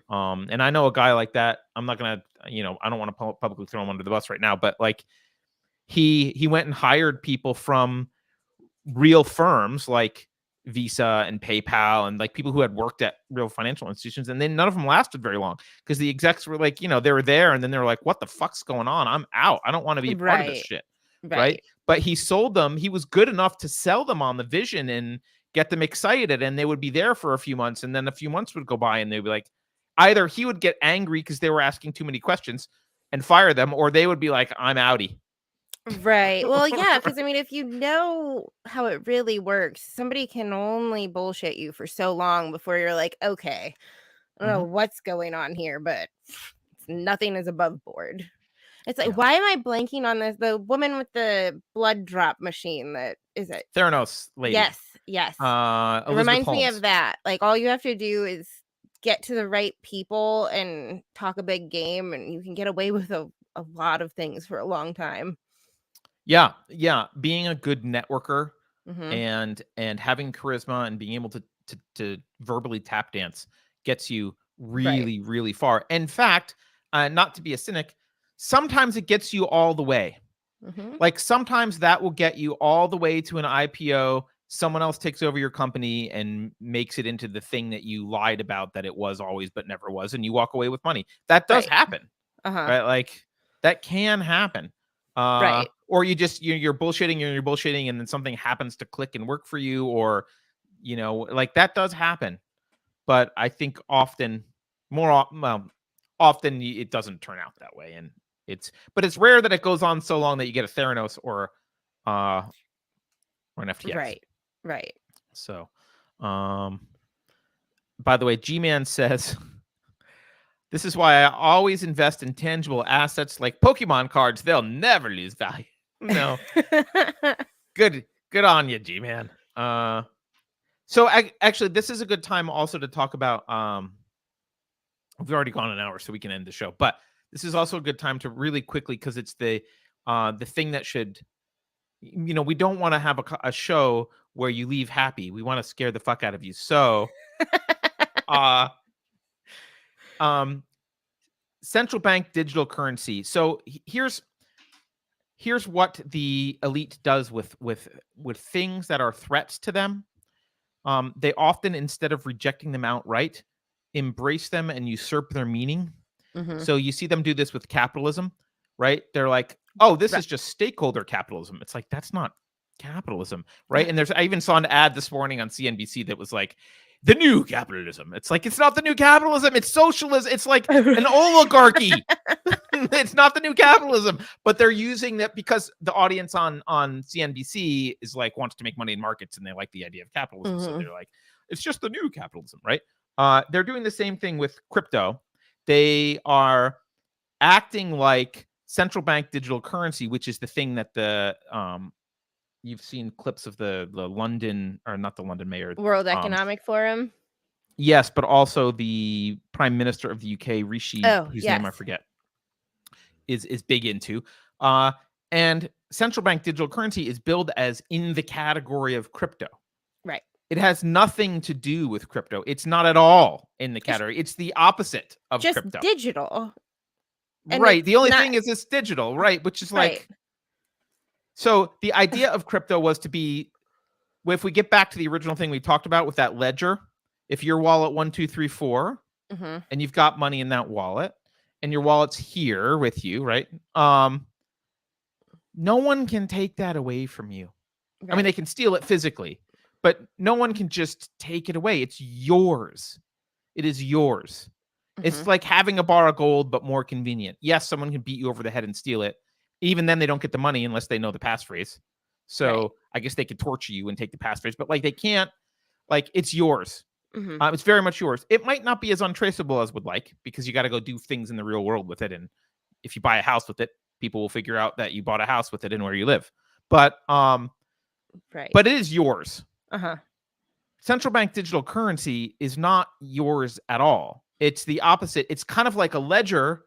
And I know a guy like that. I'm not gonna, I don't want to publicly throw him under the bus right now, but like he went and hired people from real firms like Visa and PayPal and like people who had worked at real financial institutions, and then none of them lasted very long because the execs were like, they were there and then they're like, what the fuck's going on? I'm out. I don't want to be a part of this shit. Right. But he sold them. He was good enough to sell them on the vision and get them excited, and they would be there for a few months, and then a few months would go by and they'd be like, either he would get angry because they were asking too many questions and fire them, or they would be like, I'm outie. Right. Well, yeah, because I mean, if you know how it really works, somebody can only bullshit you for so long before you're like, okay, I don't know what's going on here, but nothing is above board. It's like, why am I blanking on this? The woman with the blood drop machine, that is it? Theranos lady. Yes. It reminds me of that. Like, all you have to do is get to the right people and talk a big game, and you can get away with a lot of things for a long time. Yeah. Being a good networker and having charisma and being able to verbally tap dance gets you really, really far. In fact, not to be a cynic, sometimes it gets you all the way. Like sometimes that will get you all the way to an IPO. Someone else takes over your company and makes it into the thing that you lied about that it was always but never was, and you walk away with money. That does happen. Right? Like that can happen. Or you're bullshitting and then something happens to click and work for you, or like that does happen. But I think often it doesn't turn out that way, and it's rare that it goes on so long that you get a Theranos or an FTX. Right. So by the way, G-Man says this is why I always invest in tangible assets like Pokemon cards. They'll never lose value. No. Good on you, G-Man. So actually, this is a good time also to talk about. We've already gone an hour, so we can end the show. But this is also a good time to really quickly, because it's the thing that should, we don't want to have a show where you leave happy. We want to scare the fuck out of you. So, central bank digital currency. So here's what the elite does with things that are threats to them. They often, instead of rejecting them outright, embrace them and usurp their meaning. So you see them do this with capitalism, right? They're like, oh, this is just stakeholder capitalism. It's like, that's not capitalism, right? And I even saw an ad this morning on CNBC that was like, the new capitalism. It's like, it's not the new capitalism. It's socialism. It's like an oligarchy. It's not the new capitalism. But they're using that because the audience on CNBC is like, wants to make money in markets, and they like the idea of capitalism. So they're like, it's just the new capitalism, right? They're doing the same thing with crypto. They are acting like central bank digital currency, which is the thing that the you've seen clips of the London, or not the London mayor, World Economic Forum. yes, but also the Prime Minister of the UK, Rishi, whose name I forget, is big into. And central bank digital currency is billed as in the category of crypto. Right. It has nothing to do with crypto. It's not at all in the category. It's the opposite of just crypto. Digital. Right. The only thing is it's digital, right? Which is like, so the idea of crypto was to be, if we get back to the original thing we talked about with that ledger, if your wallet 1234 and you've got money in that wallet and your wallet's here with you, right? No one can take that away from you. Right. I mean, they can steal it physically, but no one can just take it away. It's yours. It is yours. It's like having a bar of gold, but more convenient. Yes, someone can beat you over the head and steal it. Even then, they don't get the money unless they know the passphrase. So I guess they could torture you and take the passphrase, but like they can't, like it's yours. It's very much yours. It might not be as untraceable as would like, because you got to go do things in the real world with it. And if you buy a house with it, people will figure out that you bought a house with it and where you live. But but it is yours. Central bank digital currency is not yours at all. It's the opposite. It's kind of like a ledger,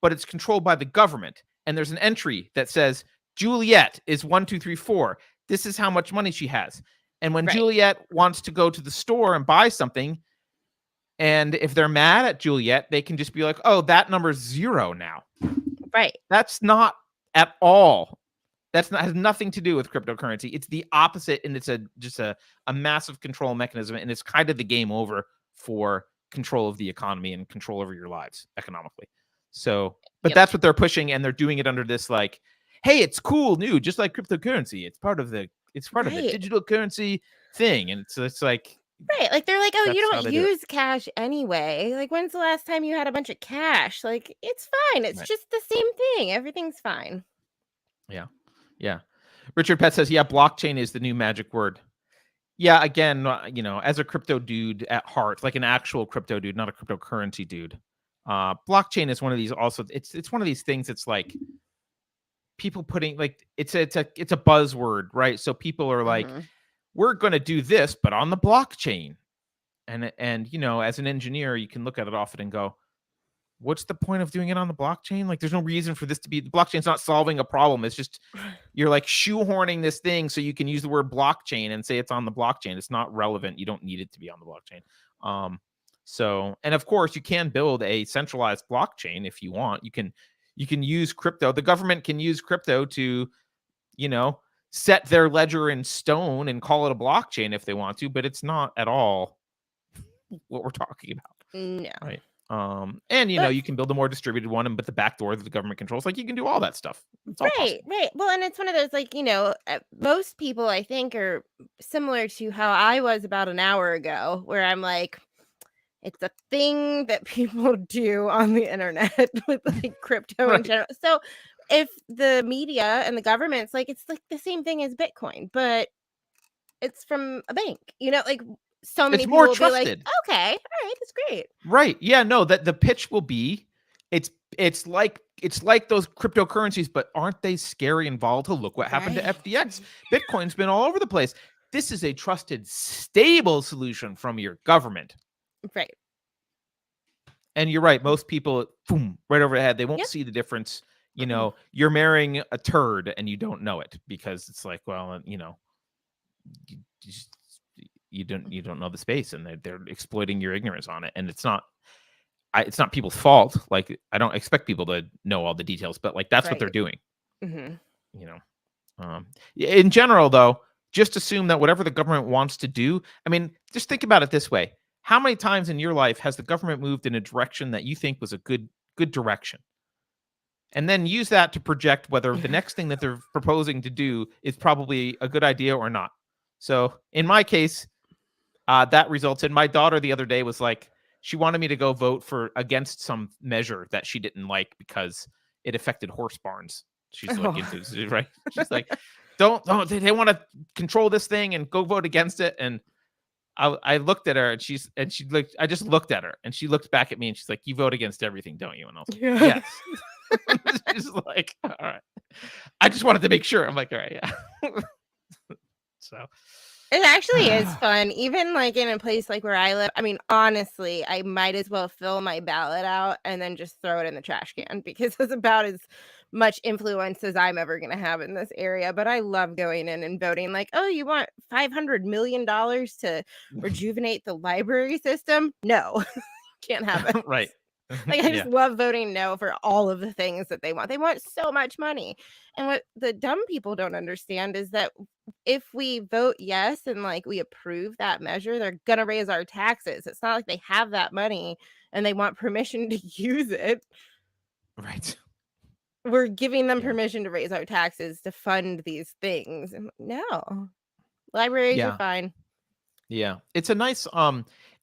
but it's controlled by the government. And there's an entry that says Juliet is 1234. This is how much money she has. And when Juliet wants to go to the store and buy something, and if they're mad at Juliet, they can just be like, oh, that number's 0 now. Right. That's not at all. Has nothing to do with cryptocurrency. It's the opposite, and it's just a massive control mechanism, and it's kind of the game over for control of the economy and control over your lives economically. So, but that's what they're pushing, and they're doing it under this like, hey, it's cool, new, just like cryptocurrency. It's part of the digital currency thing, and it's like. Right, like they're like, oh, you don't use cash anyway. Like, when's the last time you had a bunch of cash? Like, it's fine. It's just the same thing. Everything's fine. Yeah. Richard Pett says, yeah, blockchain is the new magic word. Yeah, again, as a crypto dude at heart, like an actual crypto dude, not a cryptocurrency dude. Blockchain is one of these also. It's one of these things that's like people putting like it's a buzzword, right? So people are like, we're going to do this, but on the blockchain. And as an engineer, you can look at it often and go, what's the point of doing it on the blockchain? Like, there's no reason for this to be. The blockchain's not solving a problem. It's just you're like shoehorning this thing so you can use the word blockchain and say it's on the blockchain. It's not relevant. You don't need it to be on the blockchain. And of course, you can build a centralized blockchain if you want. You can use crypto. The government can use crypto to, set their ledger in stone and call it a blockchain if they want to, but it's not at all what we're talking about. No. Right. And you can build a more distributed one, but the back door that the government controls, like you can do all that stuff. It's all possible. Right. Well, and it's one of those, like, most people I think are similar to how I was about an hour ago, where I'm like, it's a thing that people do on the internet with like crypto in general. So if the media and the government's like, it's like the same thing as Bitcoin, but it's from a bank, like so many people will be like, okay, all right, that's great. Right. Yeah, no, that the pitch will be, it's like those cryptocurrencies, but aren't they scary and volatile? Look what happened to FTX. Bitcoin's been all over the place. This is a trusted, stable solution from your government. Right. And you're right. Most people, boom, right over the head. They won't see the difference. You're marrying a turd and you don't know it because it's like, well, you don't know the space, and they're exploiting your ignorance on it. And it's not people's fault. Like, I don't expect people to know all the details, but like that's what they're doing. In general, though, just assume that whatever the government wants to do. I mean, just think about it this way. How many times in your life has the government moved in a direction that you think was a good direction? And then use that to project whether the next thing that they're proposing to do is probably a good idea or not. So in my case, that results in my daughter the other day was like, she wanted me to go vote against some measure that she didn't like because it affected horse barns. She's like, right? She's like, don't, they want to control this thing and go vote against it. And I looked at her and I just looked at her and she looked back at me and she's like, you vote against everything, don't you? And I was like, yes. She's like, all right. I just wanted to make sure. I'm like, all right, yeah. So It actually is fun, even like in a place like where I live. I mean, honestly, I might as well fill my ballot out and then just throw it in the trash can because it's about as much influence as I'm ever going to have in this area. But I love going in and voting like, oh, you want $500 million to rejuvenate the library system? No, can't have it. right. Like, I Yeah. just love voting no for all of the things that they want. They want so much money. And what the dumb people don't understand is that if we vote yes and like we approve that measure, they're going to raise our taxes. It's not like they have that money and they want permission to use it. Right. We're giving them Yeah. permission to raise our taxes to fund these things. And no, libraries are Yeah. fine. Yeah. It's a nice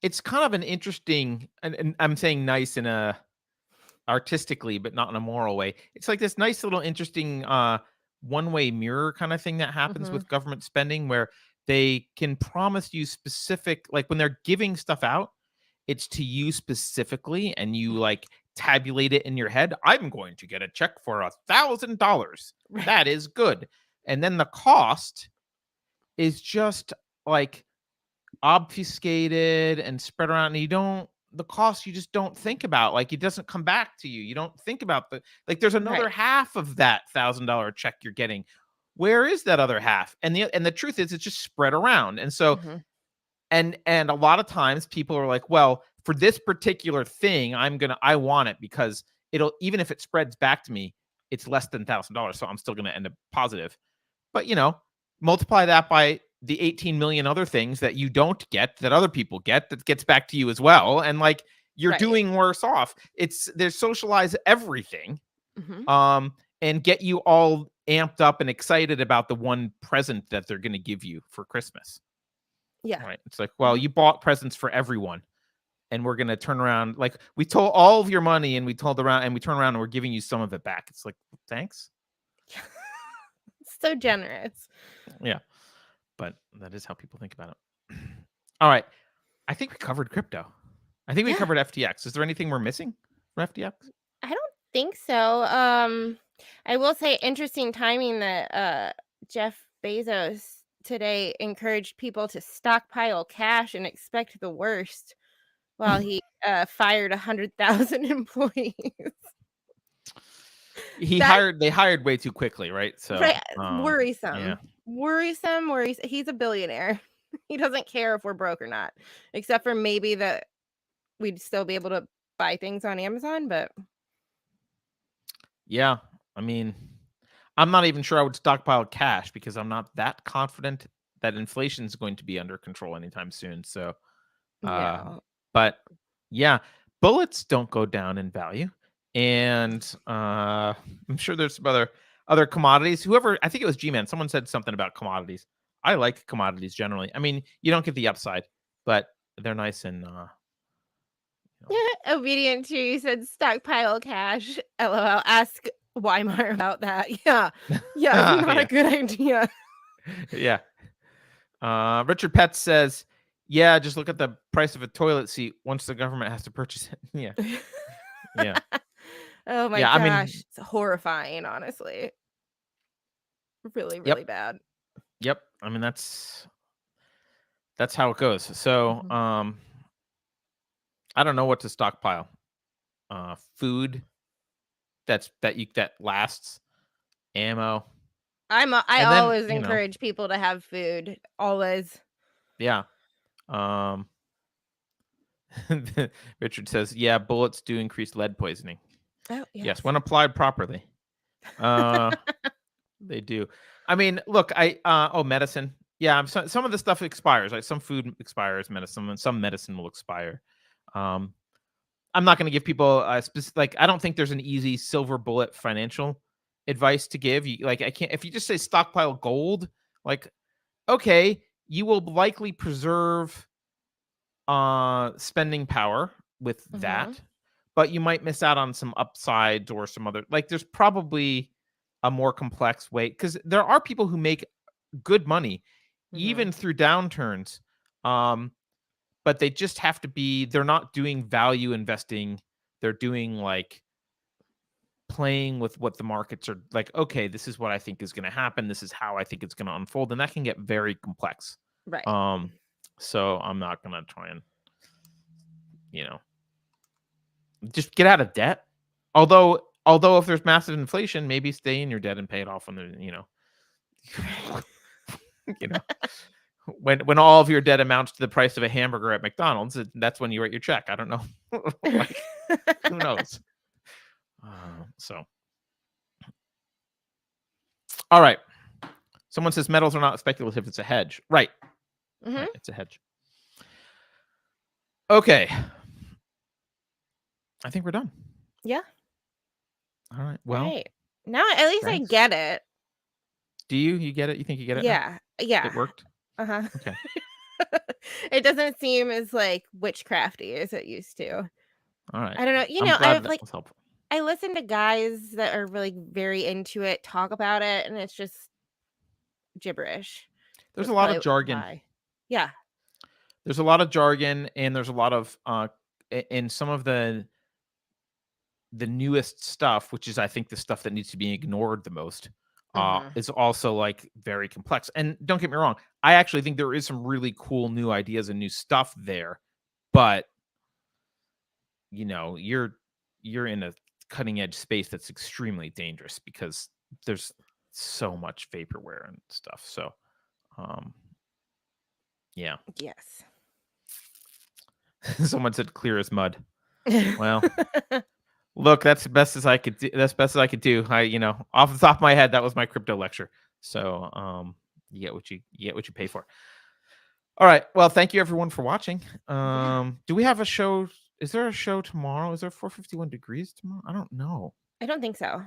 it's kind of an interesting, and I'm saying nice in a artistically, but not in a moral way. It's like this nice little interesting one-way mirror kind of thing that happens Mhm. with government spending, where they can promise you specific, like when they're giving stuff out, it's to you specifically, and you like tabulate it in your head. I'm going to get a check for $1,000. Right. That is good. And then the cost is just like obfuscated and spread around, and the cost you just don't think about. Like, it doesn't come back to you. You don't think about there's another Right. half of that $1,000 check you're getting. Where is that other half? And the truth is, it's just spread around. And so, Mhm. and a lot of times people are like, well, for this particular thing, I want it because it'll, even if it spreads back to me, it's less than $1,000, so I'm still gonna end up positive. But multiply that by the 18 million other things that you don't get, that other people get, that gets back to you as well, and like you're Right. doing worse off. They socialize everything, Mhm. and get you all amped up and excited about the one present that they're going to give you for Christmas. Yeah. Right? It's like, well, you bought presents for everyone, and we're going to turn around, like, we told all of your money, and we turn around and we're giving you some of it back. It's like, thanks. So generous. Yeah. But that is how people think about it. All right. I think we covered crypto. I think we Yeah. covered FTX. Is there anything we're missing for FTX? I don't think so. I will say interesting timing that Jeff Bezos today encouraged people to stockpile cash and expect the worst while he fired 100,000 employees. That They hired way too quickly, right? So, right, yeah. worrisome. Worrisome. He's a billionaire. He doesn't care if we're broke or not, except for maybe that we'd still be able to buy things on Amazon, but Yeah. I mean, I'm not even sure I would stockpile cash because I'm not that confident that inflation is going to be under control anytime soon. So, no. but yeah, bullets don't go down in value. And I'm sure there's some other commodities. Whoever, I think it was G-Man, someone said something about commodities. I like commodities generally. I mean, you don't get the upside, but they're nice and Obedient to you said stockpile cash. LOL. Ask Weimar about that. Yeah. Yeah, it's not a yeah. good idea. Yeah. Richard Pett says, yeah, just look at the price of a toilet seat once the government has to purchase it. Yeah. Yeah. Oh my Yeah. I gosh. mean, It's horrifying, honestly. Really, yep. really bad. Yep. I mean, that's how it goes. So, Mhm. I don't know what to stockpile. Food that lasts, ammo, I and then, always encourage people to have food. Always. yeah. Um, Richard says, yeah, bullets do increase lead poisoning. Oh, yes. Yes, when applied properly. They do. I mean, look, medicine. Yeah, some of the stuff expires. Like some food expires, medicine, and some medicine will expire. Um, I'm not going to give people like, I don't think there's an easy silver bullet financial advice to give. I can't, if you just say stockpile gold, like, okay, you will likely preserve spending power with that, Mhm. but you might miss out on some upsides or some other, like, there's probably a more complex way, because there are people who make good money even Mhm. through downturns. But they just have to be, they're not doing value investing. They're doing like playing with what the markets are like. Okay, this is what I think is going to happen. This is how I think it's going to unfold, and that can get very complex. Right. So I'm not going to try and, just get out of debt. Although if there's massive inflation, maybe stay in your debt and pay it off when when all of your debt amounts to the price of a hamburger at McDonald's, that's when you write your check. I don't know. Like, who knows? So, all right. Someone says metals are not speculative. It's a hedge. Right. Mhm. Right, it's a hedge. Okay. I think we're done. Yeah. All right. Well, Right. Now at least thanks. I get it. Do you? You get it? You think you get it now? Yeah. Yeah. It worked? Uh-huh. Okay. It doesn't seem as like witchcrafty as it used to. All right. I don't know. I'm glad I've that like was helpful. I listen to guys that are really very into it talk about it, and it's just gibberish. There's That's a lot of probably jargon. why. Yeah. There's a lot of jargon, and there's a lot of in some of the newest stuff, which is I think the stuff that needs to be ignored the most, is also like very complex. And don't get me wrong, I actually think there is some really cool new ideas and new stuff there, but you're in a cutting edge space that's extremely dangerous because there's so much vaporware and stuff. So, yeah. Yes. Someone said clear as mud. Well, look, that's the best as I could do. That's best as I could do. Off the top of my head, that was my crypto lecture. So, you get what you pay for. All right. Well, thank you everyone for watching. Do we have a show? Is there a show tomorrow? Is there 451 degrees tomorrow? I don't know. I don't think so.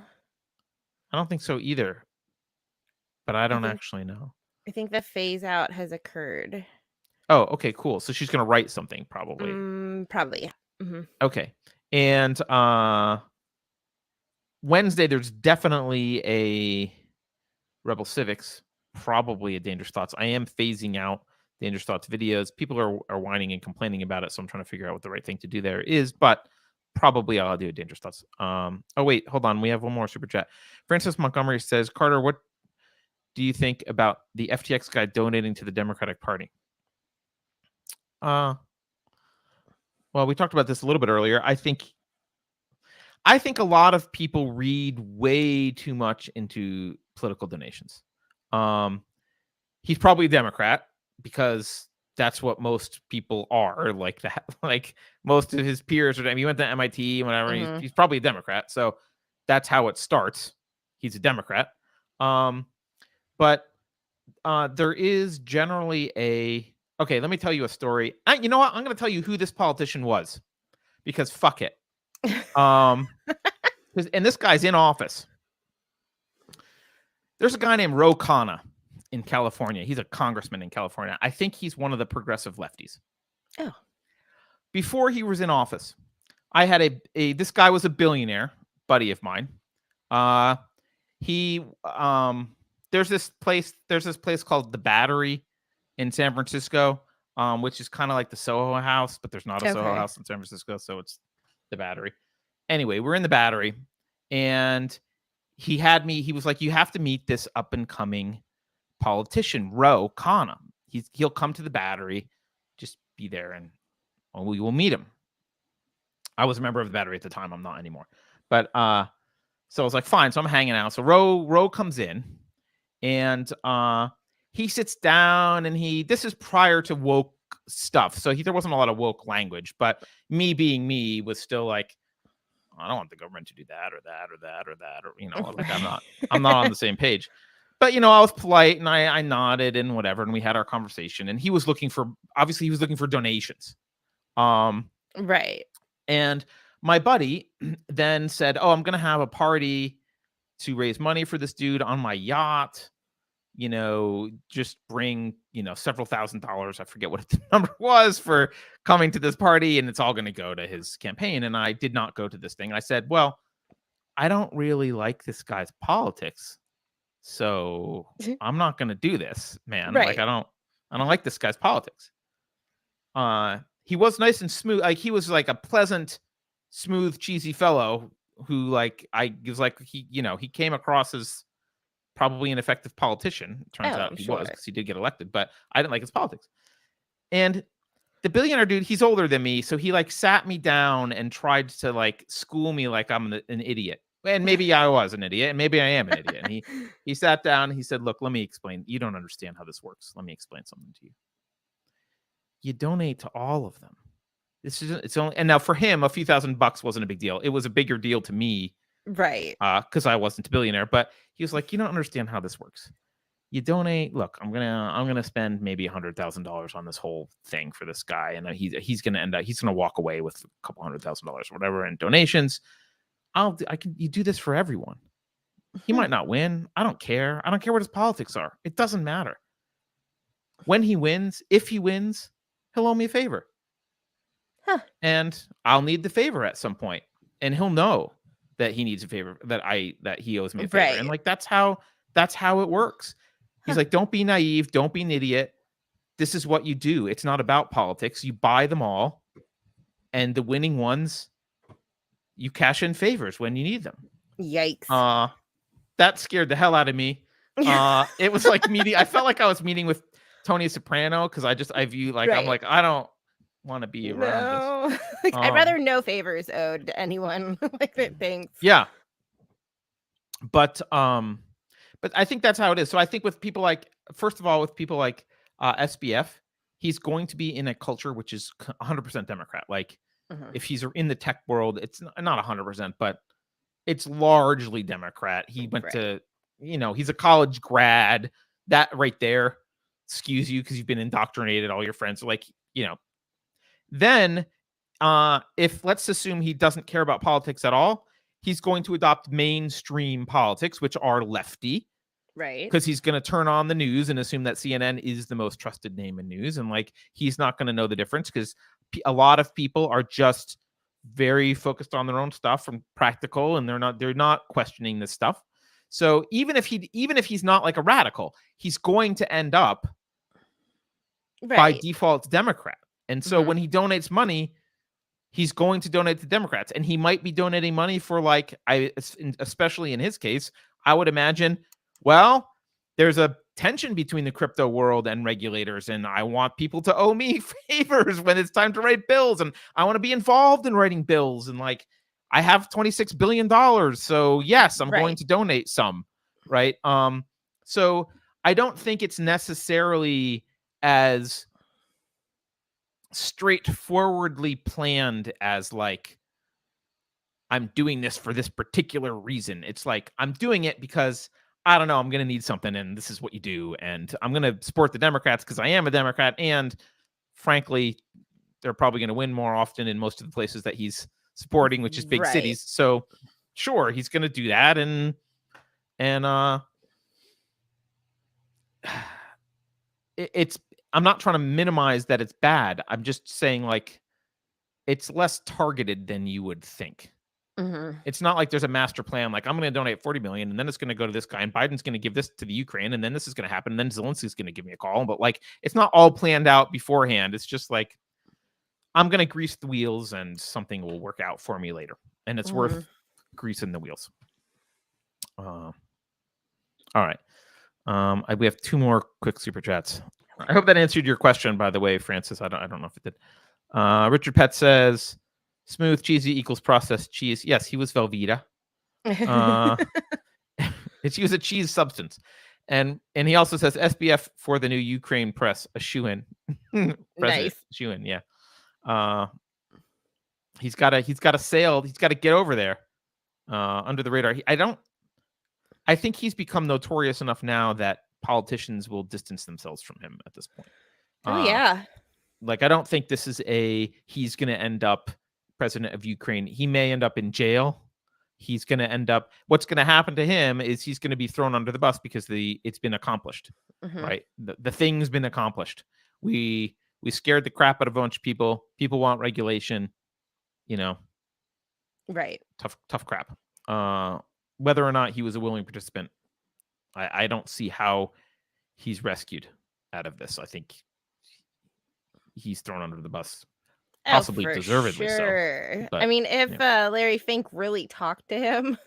I don't think so either. But I don't actually know. I think the phase out has occurred. Oh, okay, cool. So she's gonna write something probably. Probably. Yeah. Mm-hmm. Okay. And Wednesday, there's definitely a Rebel Civics, probably a Dangerous Thoughts. I am phasing out Dangerous Thoughts videos. People are whining and complaining about it, so I'm trying to figure out what the right thing to do there is, but probably I'll do a Dangerous Thoughts. Oh, wait, hold on. We have one more super chat. Francis Montgomery says, Carter, what do you think about the FTX guy donating to the Democratic Party? Well, we talked about this a little bit earlier. I think a lot of people read way too much into political donations. He's probably a Democrat because that's what most people are like that. Like most of his peers, he went to MIT, whatever. He's probably a Democrat. So that's how it starts. He's a Democrat. But there is generally okay, let me tell you a story. You know what? I'm going to tell you who this politician was because fuck it. And this guy's in office. There's a guy named Ro Khanna in California. He's a congressman in California. I think he's one of the progressive lefties. Oh. Before he was in office, I had this guy was a billionaire, buddy of mine. There's this place called The Battery in San Francisco, which is kind of like the Soho House, but there's not a Soho House in San Francisco, so it's The Battery. Anyway, we're in The Battery, and he was like, you have to meet this up and coming politician, Ro Khanna. He'll come to The Battery, just be there, and we will meet him. I was a member of The Battery at the time. I'm not anymore. But so I was like, fine. So I'm hanging out. So Ro comes in, and he sits down, and this is prior to woke stuff. So there wasn't a lot of woke language, but me being me was still like, I don't want the government to do that or that or that or that, or like I'm not on the same page. But I was polite and I nodded and whatever, and we had our conversation. And he was looking for donations. Right. And my buddy then said, "Oh, I'm gonna have a party to raise money for this dude on my yacht. Just bring, several $1,000s. I forget what the number was for coming to this party, and it's all going to go to his campaign." And I did not go to this thing. I said, well, I don't really like this guy's politics, so I'm not going to do this, man. Right. Like, I don't like this guy's politics. He was nice and smooth. Like, he was like a pleasant, smooth, cheesy fellow who like I was like he came across as probably an effective politician. It turns out I'm he sure. was, because he did get elected, but I didn't like his politics. And the billionaire dude, he's older than me, so he like sat me down and tried to like school me like I'm an idiot. And maybe I was an idiot, and maybe I am an idiot. And he sat down and he said, "Look, let me explain. You don't understand how this works. Let me explain something to you. You donate to all of them. It's only, and now for him, a few $1,000 wasn't a big deal. It was a bigger deal to me, Right. because I wasn't a billionaire. But he was like, you don't understand how this works. You donate. Look, I'm gonna spend maybe $100,000 on this whole thing for this guy, and he's gonna walk away with a couple $100,000 or whatever in donations. You do this for everyone. He might not win. I don't care. I don't care what his politics are. It doesn't matter. When he wins, if he wins, he'll owe me a favor. Huh. And I'll need the favor at some point, and he'll know that he needs a favor, that he owes me a favor. Right. And like that's how it works. He's like, don't be naive, don't be an idiot. This is what you do. It's not about politics. You buy them all, and the winning ones, you cash in favors when you need them. Yikes. That scared the hell out of me. It was like meeting. I felt like I was meeting with Tony Soprano, because I view like I'm Right. like, I don't want to be around this. No. Like, I'd rather no favors owed to anyone. Like that. Thanks. Yeah. But I think that's how it is. So I think with people like, first of all, with people like SBF, he's going to be in a culture which is 100% Democrat. Like Mhm. if he's in the tech world, it's not 100%, but it's largely Democrat. He went Right. to, he's a college grad. That right there skews you, because you've been indoctrinated. All your friends are like, then if let's assume he doesn't care about politics at all, he's going to adopt mainstream politics, which are lefty, Right. because he's going to turn on the news and assume that CNN is the most trusted name in news. And like, he's not going to know the difference, because a lot of people are just very focused on their own stuff and practical, and they're not questioning this stuff. So even if he's not like a radical, he's going to end up by Right. default Democrat. And so Mhm. when he donates money, he's going to donate to Democrats, and he might be donating money for like, especially in his case, I would imagine, well, there's a tension between the crypto world and regulators, and I want people to owe me favors when it's time to write bills, and I want to be involved in writing bills, and like, I have $26 billion, so yes, I'm going Right. to donate some, right? So I don't think it's necessarily as straightforwardly planned as like, I'm doing this for this particular reason. It's like, I'm doing it because, I don't know, I'm going to need something, and this is what you do, and I'm going to support the Democrats because I am a Democrat, and frankly, they're probably going to win more often in most of the places that he's supporting, which is big Right. cities. So sure, he's going to do that, and it's, I'm not trying to minimize that it's bad. I'm just saying, like, it's less targeted than you would think. Mhm. It's not like there's a master plan, like, I'm going to donate 40 million, and then it's going to go to this guy, and Biden's going to give this to the Ukraine, and then this is going to happen, and then Zelensky's going to give me a call. But like, it's not all planned out beforehand. It's just like, I'm going to grease the wheels, and something will work out for me later, and it's worth greasing the wheels. All right. We have two more quick super chats. I hope that answered your question, by the way, Francis. I don't know if it did. Richard Pett says, smooth cheesy equals processed cheese. Yes, he was Velveeta. He was a cheese substance. And he also says SBF for the new Ukraine press, a shoe-in. Nice. Shoe-in, yeah. He's got to sail. He's got to get over there under the radar. I think he's become notorious enough now that politicians will distance themselves from him at this point. Oh yeah. Like, I don't think this is he's going to end up president of Ukraine. He may end up in jail. He's going to end up, what's going to happen to him is he's going to be thrown under the bus because it's been accomplished, right? The thing's been accomplished. We scared the crap out of a bunch of people. People want regulation, Right. tough crap. Whether or not he was a willing participant, I don't see how he's rescued out of this. I think he's thrown under the bus. Possibly for deservedly so. sure. But, I mean, if Larry Fink really talked to him,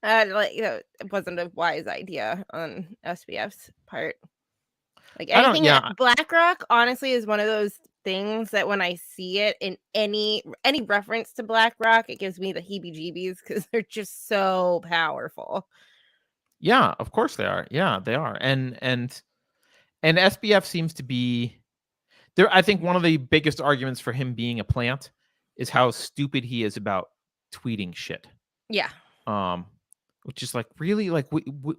it wasn't a wise idea on SBF's part. Like I don't. anything Yeah, BlackRock, honestly, is one of those things that when I see it in any reference to BlackRock, it gives me the heebie-jeebies because they're just so powerful. yeah. Of course they are. Yeah, they are. And SBF seems to be there. I think one of the biggest arguments for him being a plant is how stupid he is about tweeting shit. Yeah. Which is like really like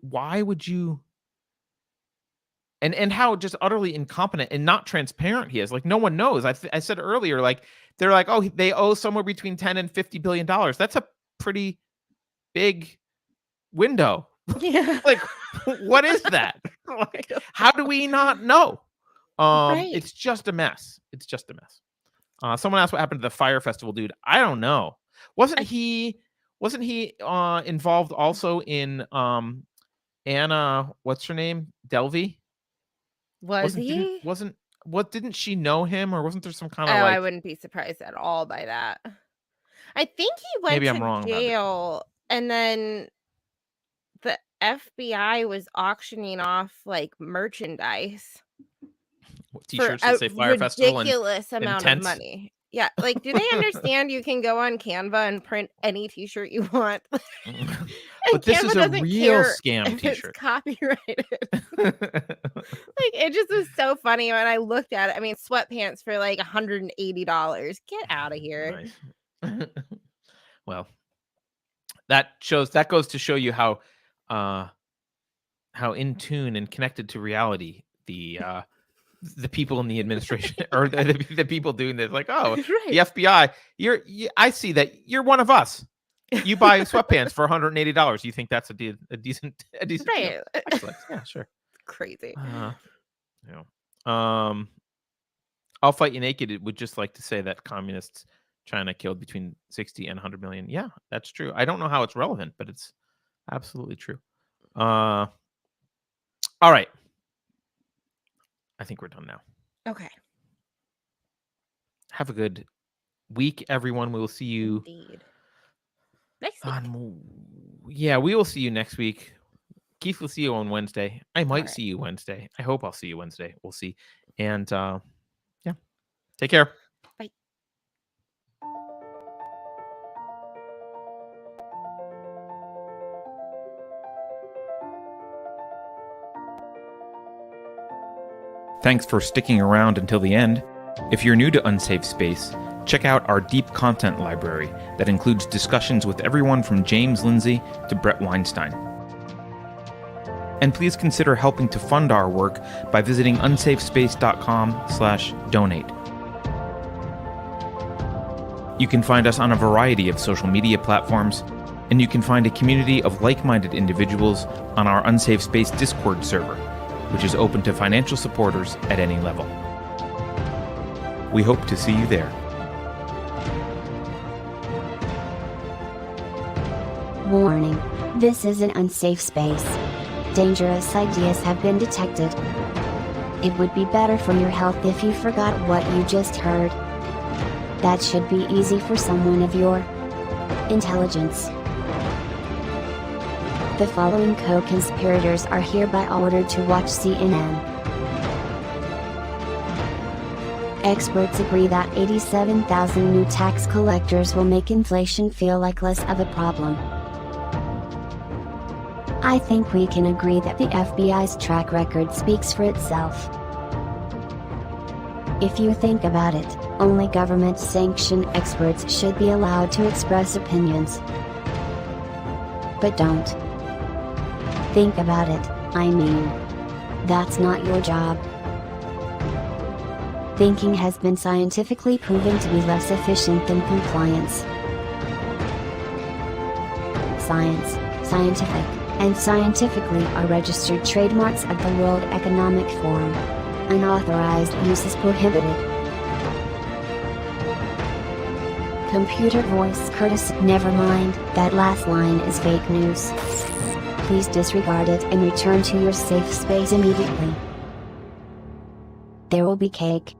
why would you? And how just utterly incompetent and not transparent he is. Like no one knows. I said earlier, like they're like, oh, they owe somewhere between $10 and $50 billion. That's a pretty big window. Yeah. Like, what is that? Like, how do we not know? Right. It's just a mess. It's just a mess. Someone asked what happened to the Fire Festival dude. I don't know. Wasn't he involved also in Anna, what's her name? Delvey? Didn't she know him, or wasn't there some kind of I wouldn't be surprised at all by that. I think he went Maybe I'm to wrong about it. jail and then the FBI was auctioning off like merchandise What, for t-shirts a that say Fire Festival and ridiculous amount of tents? money. Yeah, like do they understand you can go on Canva and print any t-shirt you want? But this Canva is a doesn't real care scam if it's t-shirt. copyrighted. Like it just was so funny when I looked at it. I mean, sweatpants for like $180. Get out of here. Nice. Well, that goes to show you how in tune and connected to reality the people in the administration or the people doing this. Like, oh, Right. the FBI, I see that you're one of us. You buy sweatpants for $180. You think that's a decent deal? Right. Excellent. Yeah, sure. Crazy. I'll fight you naked. It would just like to say that communists China killed between 60 and 100 million. Yeah, that's true. I don't know how it's relevant, but it's absolutely true. All right. I think we're done now. Okay. Have a good week, everyone. We will see you Indeed. Next week. Yeah, we will see you next week. Keith will see you on Wednesday. I might right. see you Wednesday. I hope I'll see you Wednesday. We'll see. And yeah, take care. Bye. Thanks for sticking around until the end. If you're new to Unsafe Space, check out our deep content library that includes discussions with everyone from James Lindsay to Brett Weinstein. And please consider helping to fund our work by visiting unsafespace.com/donate. You can find us on a variety of social media platforms, and you can find a community of like-minded individuals on our Unsafe Space Discord server, which is open to financial supporters at any level. We hope to see you there. Warning. This is an unsafe space. Dangerous ideas have been detected. It would be better for your health if you forgot what you just heard. That should be easy for someone of your intelligence. The following co-conspirators are hereby ordered to watch CNN. Experts agree that 87,000 new tax collectors will make inflation feel like less of a problem. I think we can agree that the FBI's track record speaks for itself. If you think about it, only government-sanctioned experts should be allowed to express opinions. But don't. Think about it, I mean. That's not your job. Thinking has been scientifically proven to be less efficient than compliance. Science, scientific, and scientifically are registered trademarks of the World Economic Forum. Unauthorized use is prohibited. Computer voice courtesy. Never mind, that last line is fake news. Please disregard it and return to your safe space immediately. There will be cake.